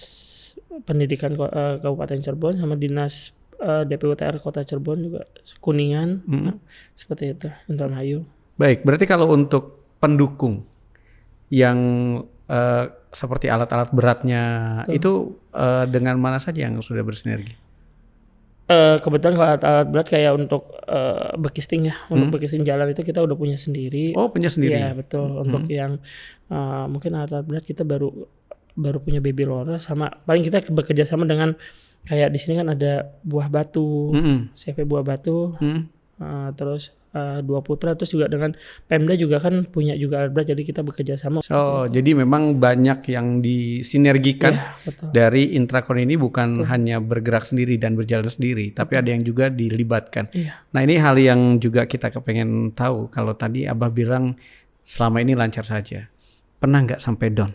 pendidikan Kabupaten Cirebon, sama dinas DPUTR Kota Cirebon juga Kuningan. Nah, seperti itu Indramayu. Baik, berarti kalau untuk pendukung yang seperti alat-alat beratnya itu dengan mana saja yang sudah bersinergi? Kebetulan kalau alat-alat berat kayak untuk bekisting ya, untuk bekisting jalan itu kita udah punya sendiri. Oh, punya sendiri? Iya betul. Untuk yang mungkin alat-alat berat kita baru punya baby roller, sama paling kita bekerja sama dengan kayak di sini kan ada buah batu, CV buah batu, terus Dua Putra, terus juga dengan Pemda juga kan punya juga alat berat, jadi kita bekerja sama. Jadi memang banyak yang disinergikan dari Intrakon ini, bukan hanya bergerak sendiri dan berjalan sendiri, tapi ada yang juga dilibatkan. Nah ini hal yang juga kita kepengen tahu. Kalau tadi Abah bilang selama ini lancar saja, pernah nggak sampai down?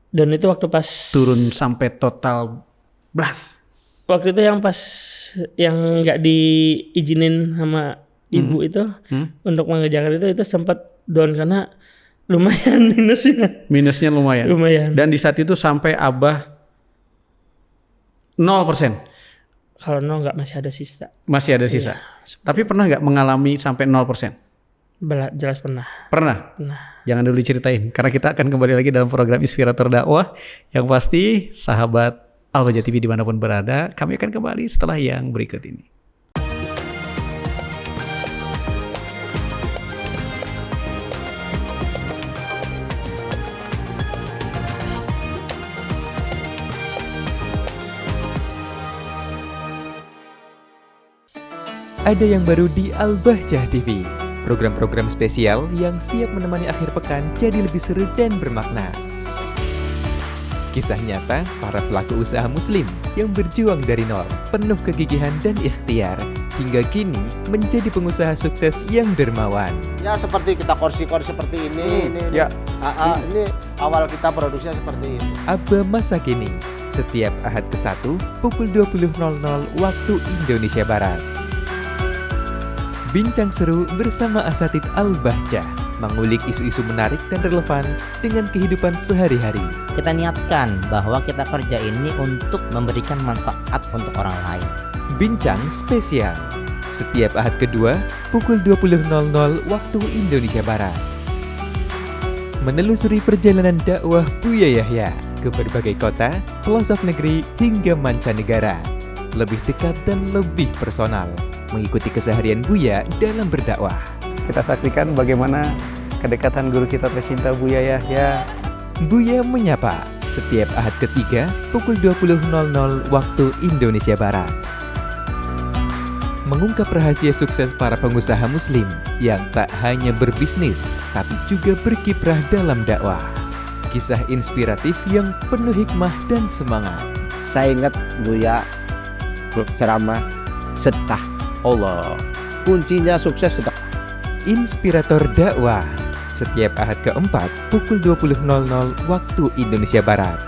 Dan itu waktu pas turun sampai total blast. Waktu itu yang pas yang nggak diizinin sama ibu itu untuk mengerjakan itu sempat down karena lumayan minusnya lumayan. Dan di saat itu sampai Abah 0%. Kalau 0 nggak, masih ada sisa. Iya. Tapi pernah nggak mengalami sampai 0%? Jelas pernah. Jangan dulu diceritain, karena kita akan kembali lagi dalam program Inspirator Dakwah. Yang pasti sahabat Al-Bahjah TV dimanapun berada, kami akan kembali setelah yang berikut ini. Ada yang baru di Al-Bahjah TV. Program-program spesial yang siap menemani akhir pekan jadi lebih seru dan bermakna. Kisah nyata para pelaku usaha muslim yang berjuang dari nol, penuh kegigihan dan ikhtiar, hingga kini menjadi pengusaha sukses yang dermawan. Ya seperti kita kursi-kursi seperti ini. Ini awal kita produksinya seperti ini. Abah masa kini, setiap Ahad ke-1 pukul 20.00 waktu Indonesia Barat. Bincang seru bersama Asatidz Al-Bahjah, mengulik isu-isu menarik dan relevan dengan kehidupan sehari-hari. Kita niatkan bahwa kita kerja ini untuk memberikan manfaat untuk orang lain. Bincang spesial setiap Ahad kedua pukul 20.00 waktu Indonesia Barat. Menelusuri perjalanan dakwah Buya Yahya ke berbagai kota, pelosok negeri hingga mancanegara. Lebih dekat dan lebih personal, mengikuti keseharian Buya dalam berdakwah. Kita saksikan bagaimana kedekatan guru kita tercinta Buya Yahya. Buya Menyapa setiap Ahad ketiga pukul 20.00 waktu Indonesia Barat. Mengungkap rahasia sukses para pengusaha muslim yang tak hanya berbisnis tapi juga berkiprah dalam dakwah. Kisah inspiratif yang penuh hikmah dan semangat. Saya ingat Buya ceramah, sedekah. Allah, kuncinya sukses sedekah. Inspirator dakwah setiap Ahad keempat pukul 20.00 waktu Indonesia Barat.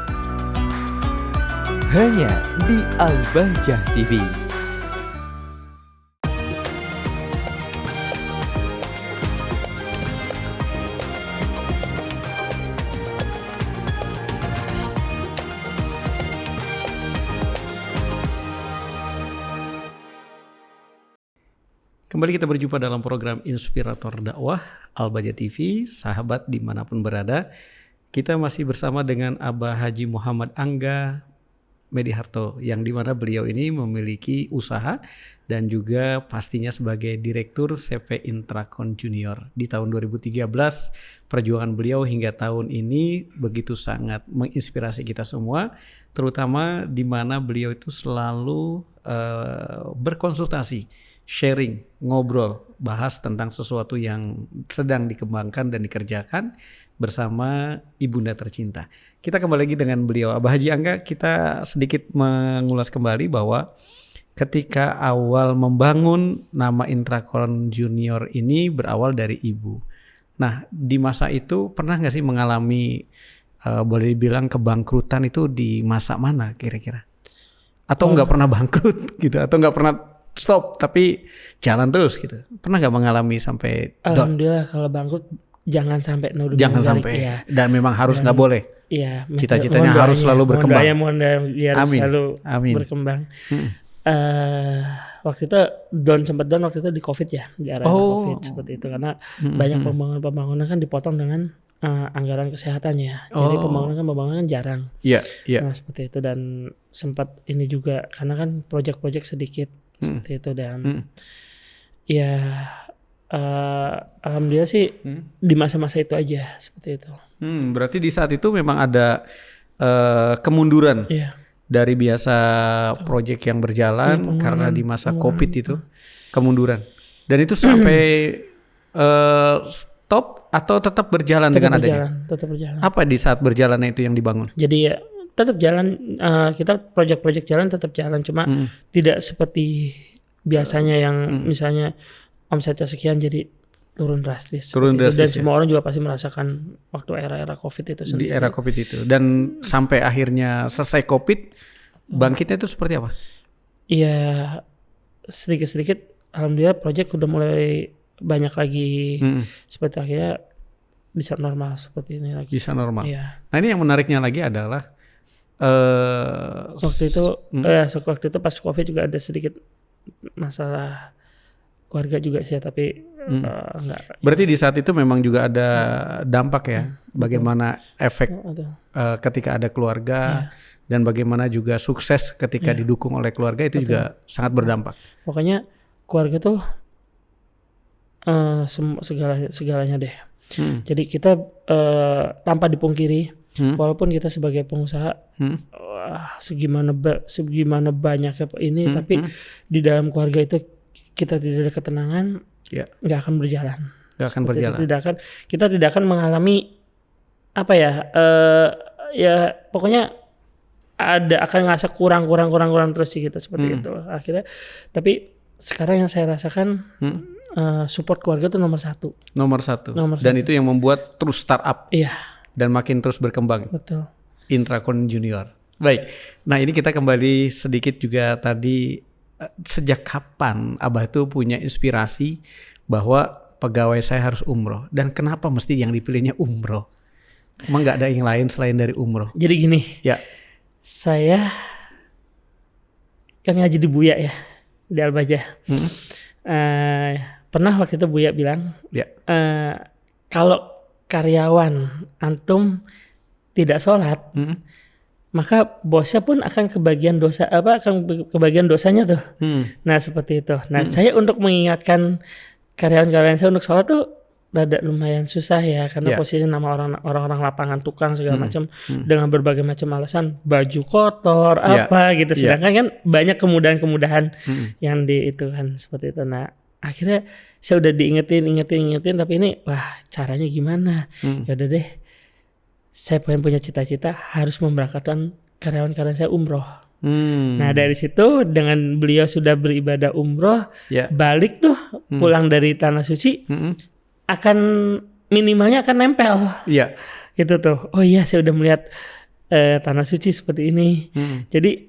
Hanya di Al-Bahjah TV. Kembali kita berjumpa dalam program Inspirator Dakwah Al-Bahjah TV. Sahabat dimanapun berada, kita masih bersama dengan Abah Haji Muhammad Angga Mediharto, yang dimana beliau ini memiliki usaha dan juga pastinya sebagai Direktur CV Intrakon Junior. Di tahun 2013 perjuangan beliau hingga tahun ini begitu sangat menginspirasi kita semua, terutama di mana beliau itu selalu berkonsultasi, sharing, ngobrol, bahas tentang sesuatu yang sedang dikembangkan dan dikerjakan bersama ibunda tercinta. Kita kembali lagi dengan beliau, Abah Haji Angga. Kita sedikit mengulas kembali bahwa ketika awal membangun nama Intrakon Junior ini berawal dari ibu. Nah, di masa itu pernah nggak sih mengalami boleh dibilang kebangkrutan itu di masa mana kira-kira? Atau nggak pernah bangkrut gitu? Atau nggak pernah stop tapi jalan terus gitu. Pernah nggak mengalami sampai down? Alhamdulillah kalau bangkrut jangan sampai nuduh Jangan balik, sampai ya. dan memang harus nggak boleh. Iya, Cita-citanya harus selalu berkembang. Mohon doanya biar Amin. selalu Amin. berkembang. Waktu itu sempat down waktu itu di COVID ya, di era COVID seperti itu karena banyak pembangunan kan dipotong dengan anggaran kesehatannya. Jadi pembangunan jarang. Iya, iya. Nah, seperti itu dan sempat ini juga karena kan proyek-proyek sedikit seperti itu dan ya alhamdulillah sih di masa-masa itu aja seperti itu. Berarti di saat itu memang ada kemunduran. Iya. Dari biasa proyek yang berjalan karena di masa COVID itu kemunduran. Dan itu sampai stop atau tetap berjalan dengan adanya? Tetap berjalan. Apa di saat berjalannya itu yang dibangun? Jadi ya tetap jalan, kita proyek-proyek jalan tetap jalan, cuma tidak seperti biasanya yang misalnya omsetnya sekian jadi turun drastis. Dan semua orang juga pasti merasakan waktu era-era COVID itu sendiri. Di era COVID itu. Dan sampai akhirnya selesai COVID, bangkitnya itu seperti apa? Iya, sedikit-sedikit alhamdulillah proyek udah mulai banyak lagi. Seperti akhirnya bisa normal seperti ini lagi. Bisa normal. Iya. Nah ini yang menariknya lagi adalah waktu itu pas COVID juga ada sedikit masalah keluarga juga sih, tapi enggak. Berarti di saat itu memang juga ada dampak ya, bagaimana efek ketika ada keluarga dan bagaimana juga sukses ketika didukung oleh keluarga itu juga sangat berdampak. Pokoknya keluarga tuh segalanya deh. Jadi kita tanpa dipungkiri, walaupun kita sebagai pengusaha segimana banyaknya ini, tapi di dalam keluarga itu kita tidak ada ketenangan, nggak akan berjalan. Kita tidak akan mengalami apa ya? Ya pokoknya akan ngerasa kurang terus sih kita seperti itu. Akhirnya, tapi sekarang yang saya rasakan support keluarga itu nomor satu. Dan itu yang membuat terus startup. Iya. Dan makin terus berkembang. Betul. Intracon Junior. Baik. Nah ini kita kembali sedikit juga tadi. Sejak kapan Abah itu punya inspirasi bahwa pegawai saya harus umroh, dan kenapa mesti yang dipilihnya umroh? Emang nggak ada yang lain selain dari umroh? Jadi gini, saya kan ngaji di Buya ya, di Al-Bajah. Pernah waktu itu Buya bilang, kalau karyawan antum tidak sholat, maka bosnya pun akan kebagian dosanya tuh. Nah seperti itu. Nah saya untuk mengingatkan karyawan-karyawan saya untuk sholat tuh rada lumayan susah ya, karena posisinya nama orang-orang lapangan, tukang segala macam dengan berbagai macam alasan, baju kotor apa gitu. Sedangkan kan banyak kemudahan-kemudahan yang di itu kan seperti itu. Nah akhirnya saya udah diingetin tapi ini caranya gimana? Ya udah deh. Saya pengen punya cita-cita harus memberangkatkan karyawan-karyawan saya umroh. Nah dari situ dengan beliau sudah beribadah umroh, balik tuh pulang dari tanah suci, akan minimalnya akan nempel. Itu tuh. Oh iya saya udah melihat tanah suci seperti ini. Jadi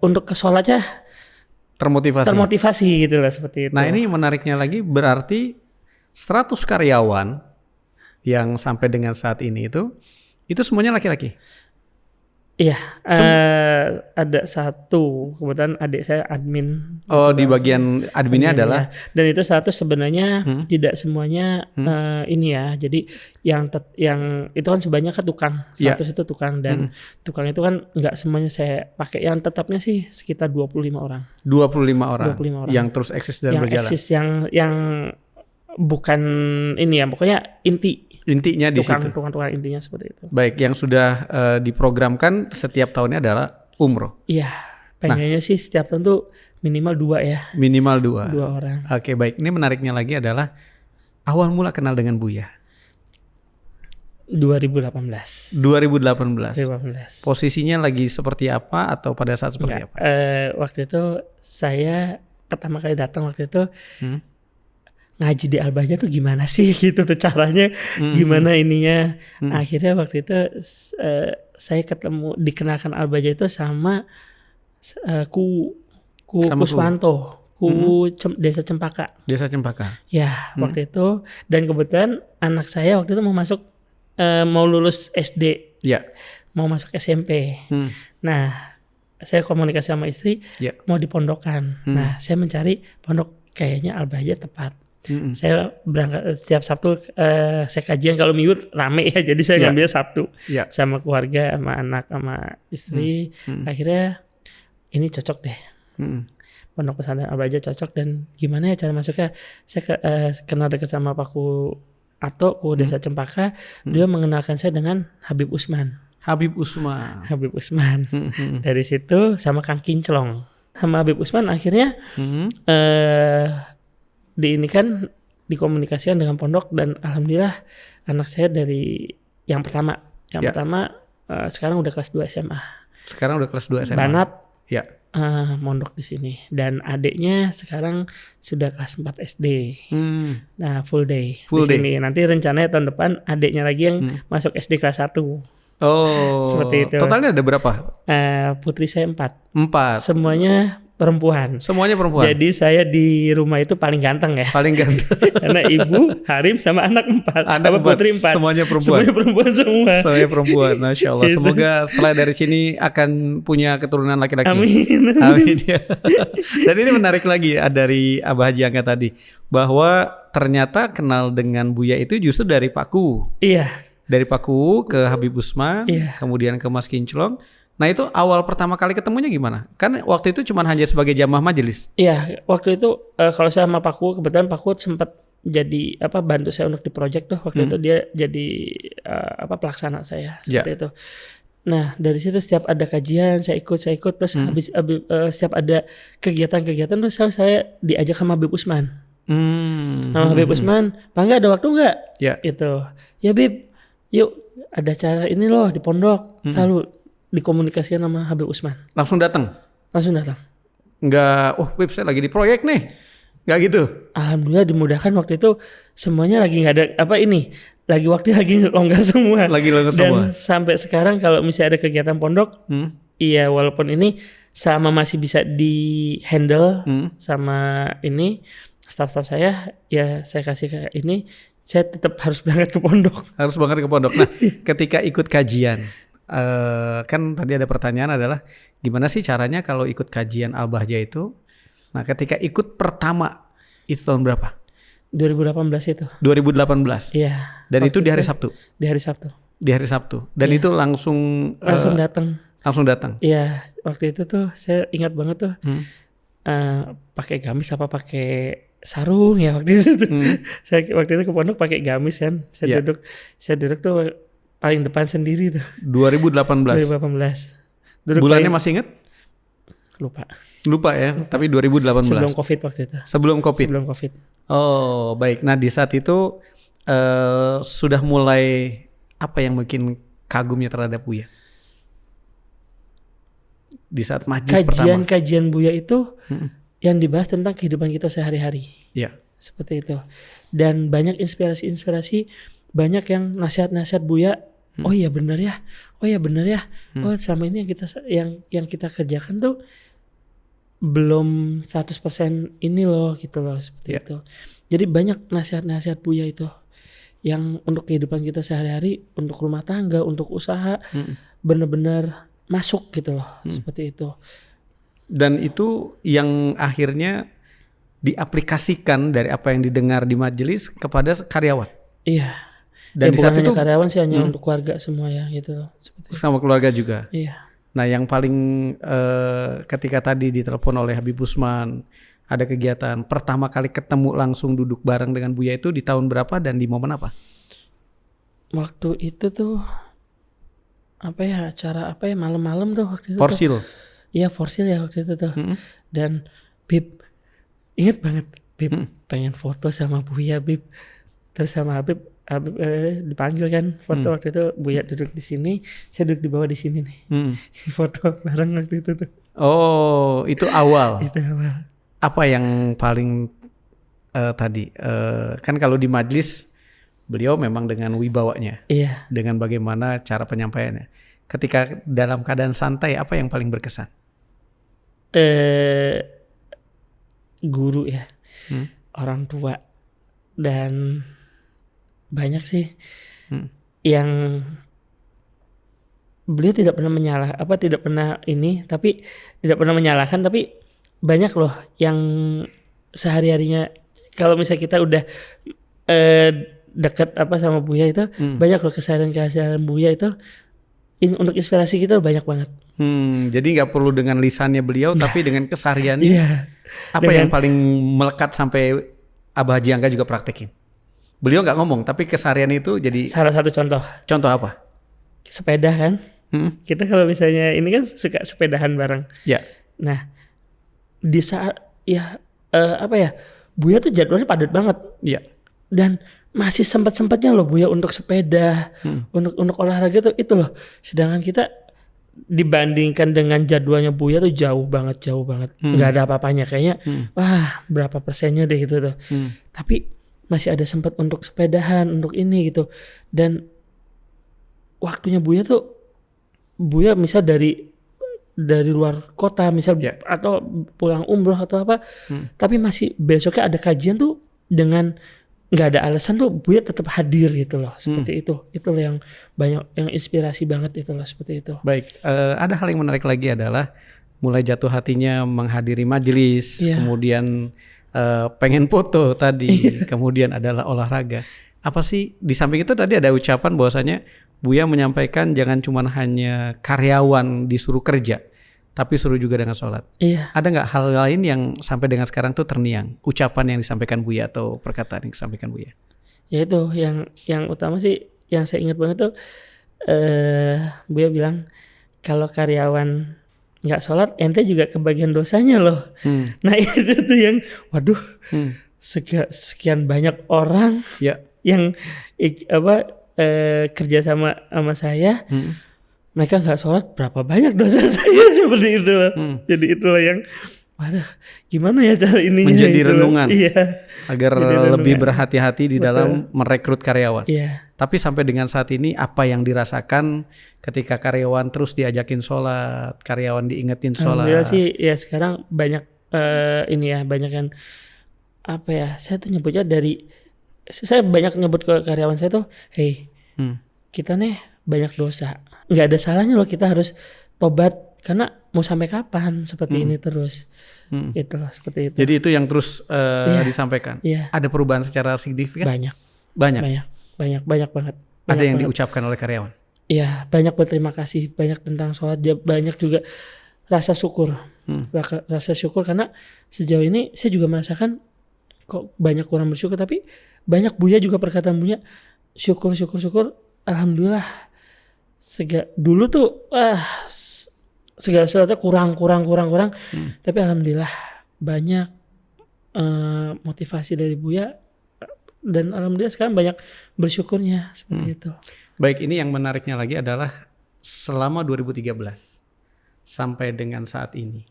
untuk ke sholatnya termotivasi gitu lah seperti itu. Nah ini menariknya lagi berarti 100 karyawan yang sampai dengan saat ini itu semuanya laki-laki? Iya, ada satu kebetulan adik saya admin. Oh, di bagian adminnya adalah. Dan itu 100 sebenarnya tidak semuanya ini ya. Jadi yang itu kan sebanyak kan tukang. 100 itu tukang dan tukang itu kan nggak semuanya saya pakai. Yang tetapnya sih sekitar 25 orang. 25 orang. Yang terus eksis dan berjalan. Yang eksis yang bukan ini ya, pokoknya intinya di situ. Tukang intinya seperti itu. Baik, yang sudah diprogramkan setiap tahunnya adalah umroh. Iya, pengennya sih setiap tahun tuh minimal 2 ya. Minimal 2 orang. Oke, baik. Ini menariknya lagi adalah awal mula kenal dengan Buya. 2018. Posisinya lagi seperti apa atau pada saat seperti apa? Waktu itu saya pertama kali datang waktu itu ngaji di Al-Bajah tuh gimana sih gitu tuh caranya, gimana ininya. Akhirnya waktu itu saya dikenalkan Al-Bajah itu sama Ku Sama Ku. Kuswanto, Desa Cempaka. Desa Cempaka. Ya, waktu itu, dan kebetulan anak saya waktu itu mau masuk mau lulus SD, Ya. mau masuk SMP. Nah, saya komunikasi sama istri Ya. mau dipondokkan. Nah, saya mencari pondok kayaknya Al-Bahjah tepat. Saya berangkat setiap Sabtu, saya kajian kalau Minggu rame ya, jadi saya ngambil Sabtu Ya. sama keluarga, sama anak, sama istri. Akhirnya ini cocok deh. Pondok pesantren Al-Bahjah cocok, dan gimana ya cara masuknya? Saya kenal dekat sama Pak Ku Ato, Ku Desa Cempaka. Dia mengenalkan saya dengan Habib Usman. Habib Usman. Dari situ sama Kang Kinclong. Sama Habib Usman akhirnya dikomunikasikan dengan pondok, dan alhamdulillah anak saya dari yang pertama sekarang udah kelas 2 SMA. Sekarang udah kelas 2 SMA. Banat Ya. mondok di sini, dan adiknya sekarang sudah kelas 4 SD. Nah, full day di sini. Nanti rencananya tahun depan adiknya lagi yang masuk SD kelas 1. Oh. Seperti itu. Totalnya ada berapa? Putri saya 4. 4. Semuanya perempuan. Semuanya perempuan. Jadi saya di rumah itu paling ganteng ya. Paling ganteng. Karena ibu, Harim sama anak 4. Anak 4. Putri 4. Semuanya perempuan. Semuanya perempuan semua. Semuanya perempuan. Masya Allah. Gitu. Semoga setelah dari sini akan punya keturunan laki-laki. Amin. Amin ya. Dan ini menarik lagi dari Abah Haji Angga tadi, bahwa ternyata kenal dengan Buya itu justru dari Pak Ku. Iya. Dari Pak Ku ke Habib Usman, Iya. kemudian ke Mas Kinclong. Nah itu awal pertama kali ketemunya gimana? Kan waktu itu cuma hanya sebagai jamaah majelis. Iya, waktu itu kalau saya sama Pak Ku, kebetulan Pak Ku sempat jadi bantu saya untuk di project tuh. Waktu itu dia jadi pelaksana saya seperti itu. Nah, dari situ setiap ada kajian saya ikut terus habis setiap ada kegiatan terus saya diajak sama Habib Usman. Sama Habib Usman, "Pak, nggak ada waktu nggak?" Ya. Itu. "Ya, Bib, yuk ada cara ini loh di pondok." Selalu dikomunikasikan sama Habib Usman. Langsung datang? Langsung datang. Enggak, Bib saya lagi di proyek nih. Enggak gitu? Alhamdulillah dimudahkan waktu itu, semuanya lagi nggak ada lagi waktu lagi longgar semua. Lagi longgar semua. Dan sampai sekarang kalau misalnya ada kegiatan pondok, iya walaupun ini sama masih bisa di handle sama ini staff-staff saya, ya saya kasih kayak ini, saya tetap harus berangkat ke pondok. Harus banget ke pondok. Nah, ketika ikut kajian, kan tadi ada pertanyaan adalah gimana sih caranya kalau ikut kajian Al-Bahjah itu? Nah, ketika ikut pertama itu tahun berapa? 2018 itu. 2018. Iya. Dan itu di hari Sabtu. Di hari Sabtu. Di hari Sabtu. Dan itu langsung datang. Langsung datang. Iya, waktu itu tuh saya ingat banget tuh. Pakai gamis apa pakai sarung ya waktu itu tuh. Saya waktu itu ke pondok pakai gamis kan. Saya duduk tuh paling depan sendiri tuh. 2018. Duduk bulannya masih ingat? Lupa ya, tapi 2018. Sebelum Covid waktu itu. Sebelum Covid. Oh, baik. Nah, di saat itu sudah mulai apa yang mungkin kagumnya terhadap Buya? Di saat majlis pertama. Kajian Buya itu yang dibahas tentang kehidupan kita sehari-hari. Iya. Seperti itu. Dan banyak inspirasi, banyak yang nasihat-nasihat Buya. Oh iya benar ya. Oh selama ini yang kita kerjakan tuh belum 100% ini loh gitu loh, seperti itu. Jadi banyak nasihat-nasihat Buya itu yang untuk kehidupan kita sehari-hari, untuk rumah tangga, untuk usaha, benar-benar masuk gitu loh, seperti itu. Dan itu yang akhirnya diaplikasikan dari apa yang didengar di majelis kepada karyawan. Iya. Dan di saat itu karyawan sih hanya untuk keluarga semua ya gitu loh. Seperti sama keluarga juga. Iya. Nah yang paling ketika tadi ditelepon oleh Habib Usman ada kegiatan pertama kali ketemu langsung duduk bareng dengan Buya itu di tahun berapa dan di momen apa? Waktu itu tuh acara malam-malam tuh waktu itu. Forsil. Iya Forsil ya waktu itu tuh. Dan Bib inget banget Bib pengen foto sama Buya Bib. Terus sama Habib dipanggil kan foto waktu itu, Buya duduk di sini, saya duduk di bawah di sini nih. Foto bareng waktu itu tuh. Oh, itu awal. Itu awal. Apa yang paling tadi kan kalau di majlis beliau memang dengan wibawanya. Iya. Dengan bagaimana cara penyampaiannya. Ketika dalam keadaan santai apa yang paling berkesan? guru ya, orang tua, dan banyak sih yang beliau tidak pernah menyalahkan, tapi banyak loh yang sehari-harinya kalau misalnya kita udah dekat sama Buya itu, banyak loh keseharian Buya itu untuk inspirasi kita banyak banget. Jadi nggak perlu dengan lisannya beliau, tapi dengan kesehariannya. Apa yang paling melekat sampai Abah Haji Angga juga praktekin? Beliau nggak ngomong, tapi keseharian itu jadi salah satu contoh. Contoh apa? Sepeda kan. Kita kalau misalnya ini kan suka sepedahan bareng. Ya. Nah, di saat Buya tuh jadwalnya padat banget. Iya. Dan masih sempat-sempatnya loh Buya untuk sepeda, untuk olahraga tuh itu loh. Sedangkan kita dibandingkan dengan jadwalnya Buya tuh jauh banget. Nggak ada apa-apanya kayaknya. Wah, berapa persennya deh gitu tuh. Tapi masih ada sempat untuk sepedahan, untuk ini gitu. Dan waktunya Buya misal dari luar kota misal atau pulang umroh atau apa, tapi masih besoknya ada kajian tuh, dengan nggak ada alasan tuh Buya tetap hadir gitu loh, seperti itu loh yang banyak, yang inspirasi banget itu loh, seperti itu. Baik, ada hal yang menarik lagi adalah mulai jatuh hatinya menghadiri majelis, kemudian pengen foto tadi, kemudian adalah olahraga. Apa sih di samping itu tadi ada ucapan bahwasanya Buya menyampaikan jangan cuma hanya karyawan disuruh kerja, tapi suruh juga dengan sholat. Iya. Ada nggak hal lain yang sampai dengan sekarang tuh terngiang, ucapan yang disampaikan Buya atau perkataan yang disampaikan Buya? Ya itu yang utama sih, yang saya ingat banget tuh Buya bilang kalau karyawan nggak sholat, ente juga kebagian dosanya loh. Nah itu tuh yang waduh, sekian banyak orang yang kerja sama saya, mereka nggak sholat, berapa banyak dosa saya, seperti itu. Jadi itulah yang, waduh, gimana ya cara ininya? Menjadi gitu renungan, agar lebih renungan. berhati-hati di dalam merekrut karyawan. Iya. Tapi sampai dengan saat ini apa yang dirasakan ketika karyawan terus diajakin sholat, karyawan diingetin sholat? Alhamdulillah sih ya sekarang banyak banyak yang saya tuh nyebutnya saya banyak nyebut ke karyawan saya tuh, hey, kita nih banyak dosa, nggak ada salahnya loh kita harus tobat, karena mau sampai kapan seperti ini terus. Itu loh, seperti itu. Jadi itu yang terus disampaikan. Ada perubahan secara signifikan? Banyak banget. Ada yang diucapkan oleh karyawan? Iya, banyak berterima kasih, banyak tentang sholat, banyak juga rasa syukur. Rasa syukur karena sejauh ini saya juga merasakan kok banyak kurang bersyukur, tapi banyak Buya juga perkataan Buya, syukur, alhamdulillah. Dulu tuh segala sesuatu kurang, tapi alhamdulillah banyak motivasi dari Buya, dan alhamdulillah sekarang banyak bersyukurnya, seperti itu. Baik, ini yang menariknya lagi adalah selama 2013 sampai dengan saat ini,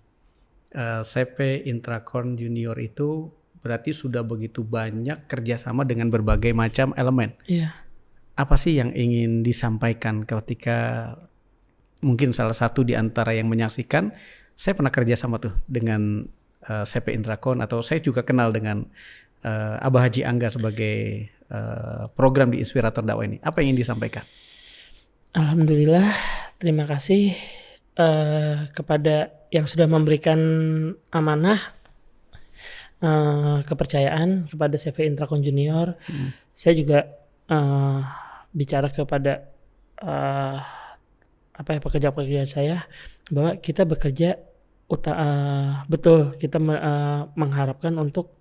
CP Intracorn Junior itu berarti sudah begitu banyak kerjasama dengan berbagai macam elemen. Iya. Apa sih yang ingin disampaikan ketika mungkin salah satu di antara yang menyaksikan, saya pernah kerjasama tuh dengan CP Intracorn, atau saya juga kenal dengan Abah Haji Angga sebagai program di Inspirator Dakwah ini. Apa yang ingin disampaikan? Alhamdulillah, terima kasih kepada yang sudah memberikan amanah, kepercayaan kepada CV Intracorn Junior. Saya juga bicara kepada pekerja-pekerja saya bahwa kita bekerja betul, kita mengharapkan untuk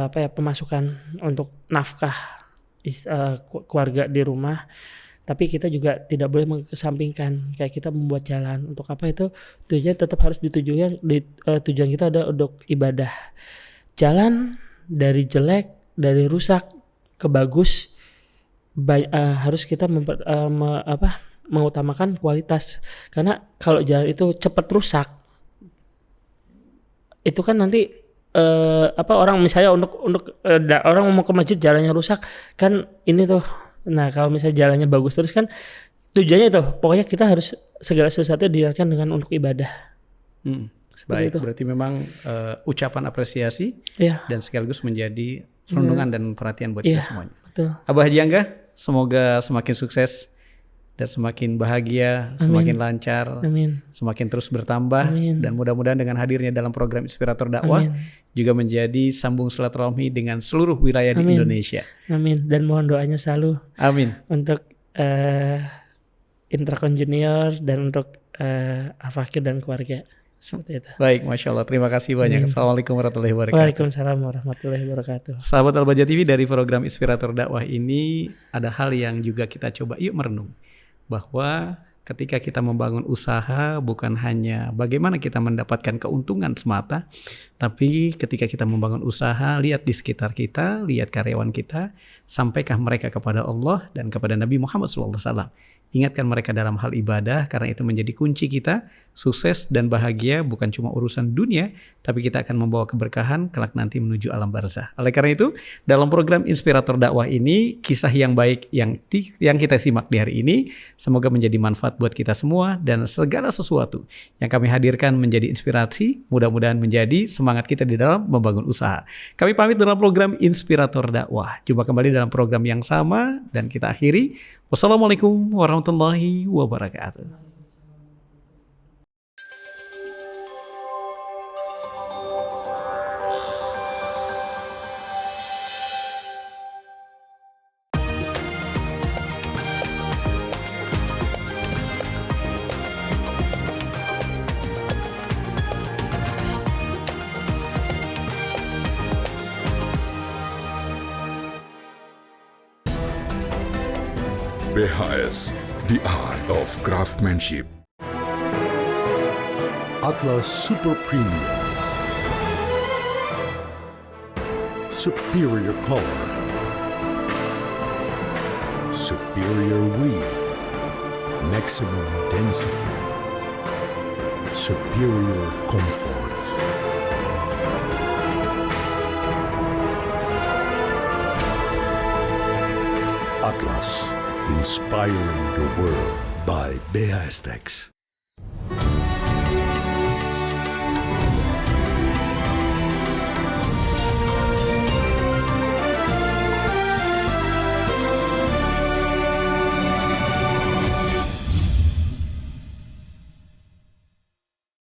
pemasukan untuk nafkah keluarga di rumah, tapi kita juga tidak boleh mengesampingkan kayak kita membuat jalan. Untuk apa itu? Tujuan tetap harus tujuan kita ada untuk ibadah. Jalan dari jelek, dari rusak ke bagus, harus kita mengutamakan kualitas. Karena kalau jalan itu cepat rusak, itu kan nanti orang misalnya untuk orang mau ke masjid jalannya rusak kan ini tuh. Nah kalau misalnya jalannya bagus terus kan tujuannya itu, pokoknya kita harus segala sesuatu diriarkan dengan untuk ibadah. Baik, itu. berarti memang ucapan apresiasi Iya. dan sekaligus menjadi renungan dan perhatian buat kita semuanya. Betul. Abah Haji Angga, semoga semakin sukses dan semakin bahagia, semakin lancar, Amin. semakin terus bertambah, Amin. dan mudah-mudahan dengan hadirnya dalam program Inspirator Dakwah Amin. juga menjadi sambung silaturahmi dengan seluruh wilayah di Amin. Indonesia. Amin. Dan mohon doanya selalu Amin. untuk Intrakon Junior dan untuk Al-Fakir dan keluarga. Seperti itu. Baik, Masya Allah. Terima kasih banyak. Assalamualaikum warahmatullahi wabarakatuh. Waalaikumsalam warahmatullahi wabarakatuh. Sahabat Al-Baja TV, dari program Inspirator Dakwah ini ada hal yang juga kita coba yuk merenung. Bahwa ketika kita membangun usaha bukan hanya bagaimana kita mendapatkan keuntungan semata, tapi ketika kita membangun usaha, lihat di sekitar kita, lihat karyawan kita, sampaikah mereka kepada Allah dan kepada Nabi Muhammad SAW. Ingatkan mereka dalam hal ibadah, karena itu menjadi kunci kita sukses dan bahagia, bukan cuma urusan dunia, tapi kita akan membawa keberkahan kelak nanti menuju alam barzah. Oleh karena itu, dalam program Inspirator Dakwah ini, kisah yang baik yang kita simak di hari ini, semoga menjadi manfaat buat kita semua, dan segala sesuatu yang kami hadirkan menjadi inspirasi, mudah-mudahan menjadi semangat kita di dalam membangun usaha. Kami pamit dalam program Inspirator Dakwah. Jumpa kembali dalam program yang sama, dan kita akhiri. Wassalamualaikum warahmatullahi wabarakatuh. BHS, The Art of Craftsmanship. Atlas Super Premium. Superior color. Superior weave. Maximum density. Superior comfort. Atlas. Inspiring the world by BHS Tex.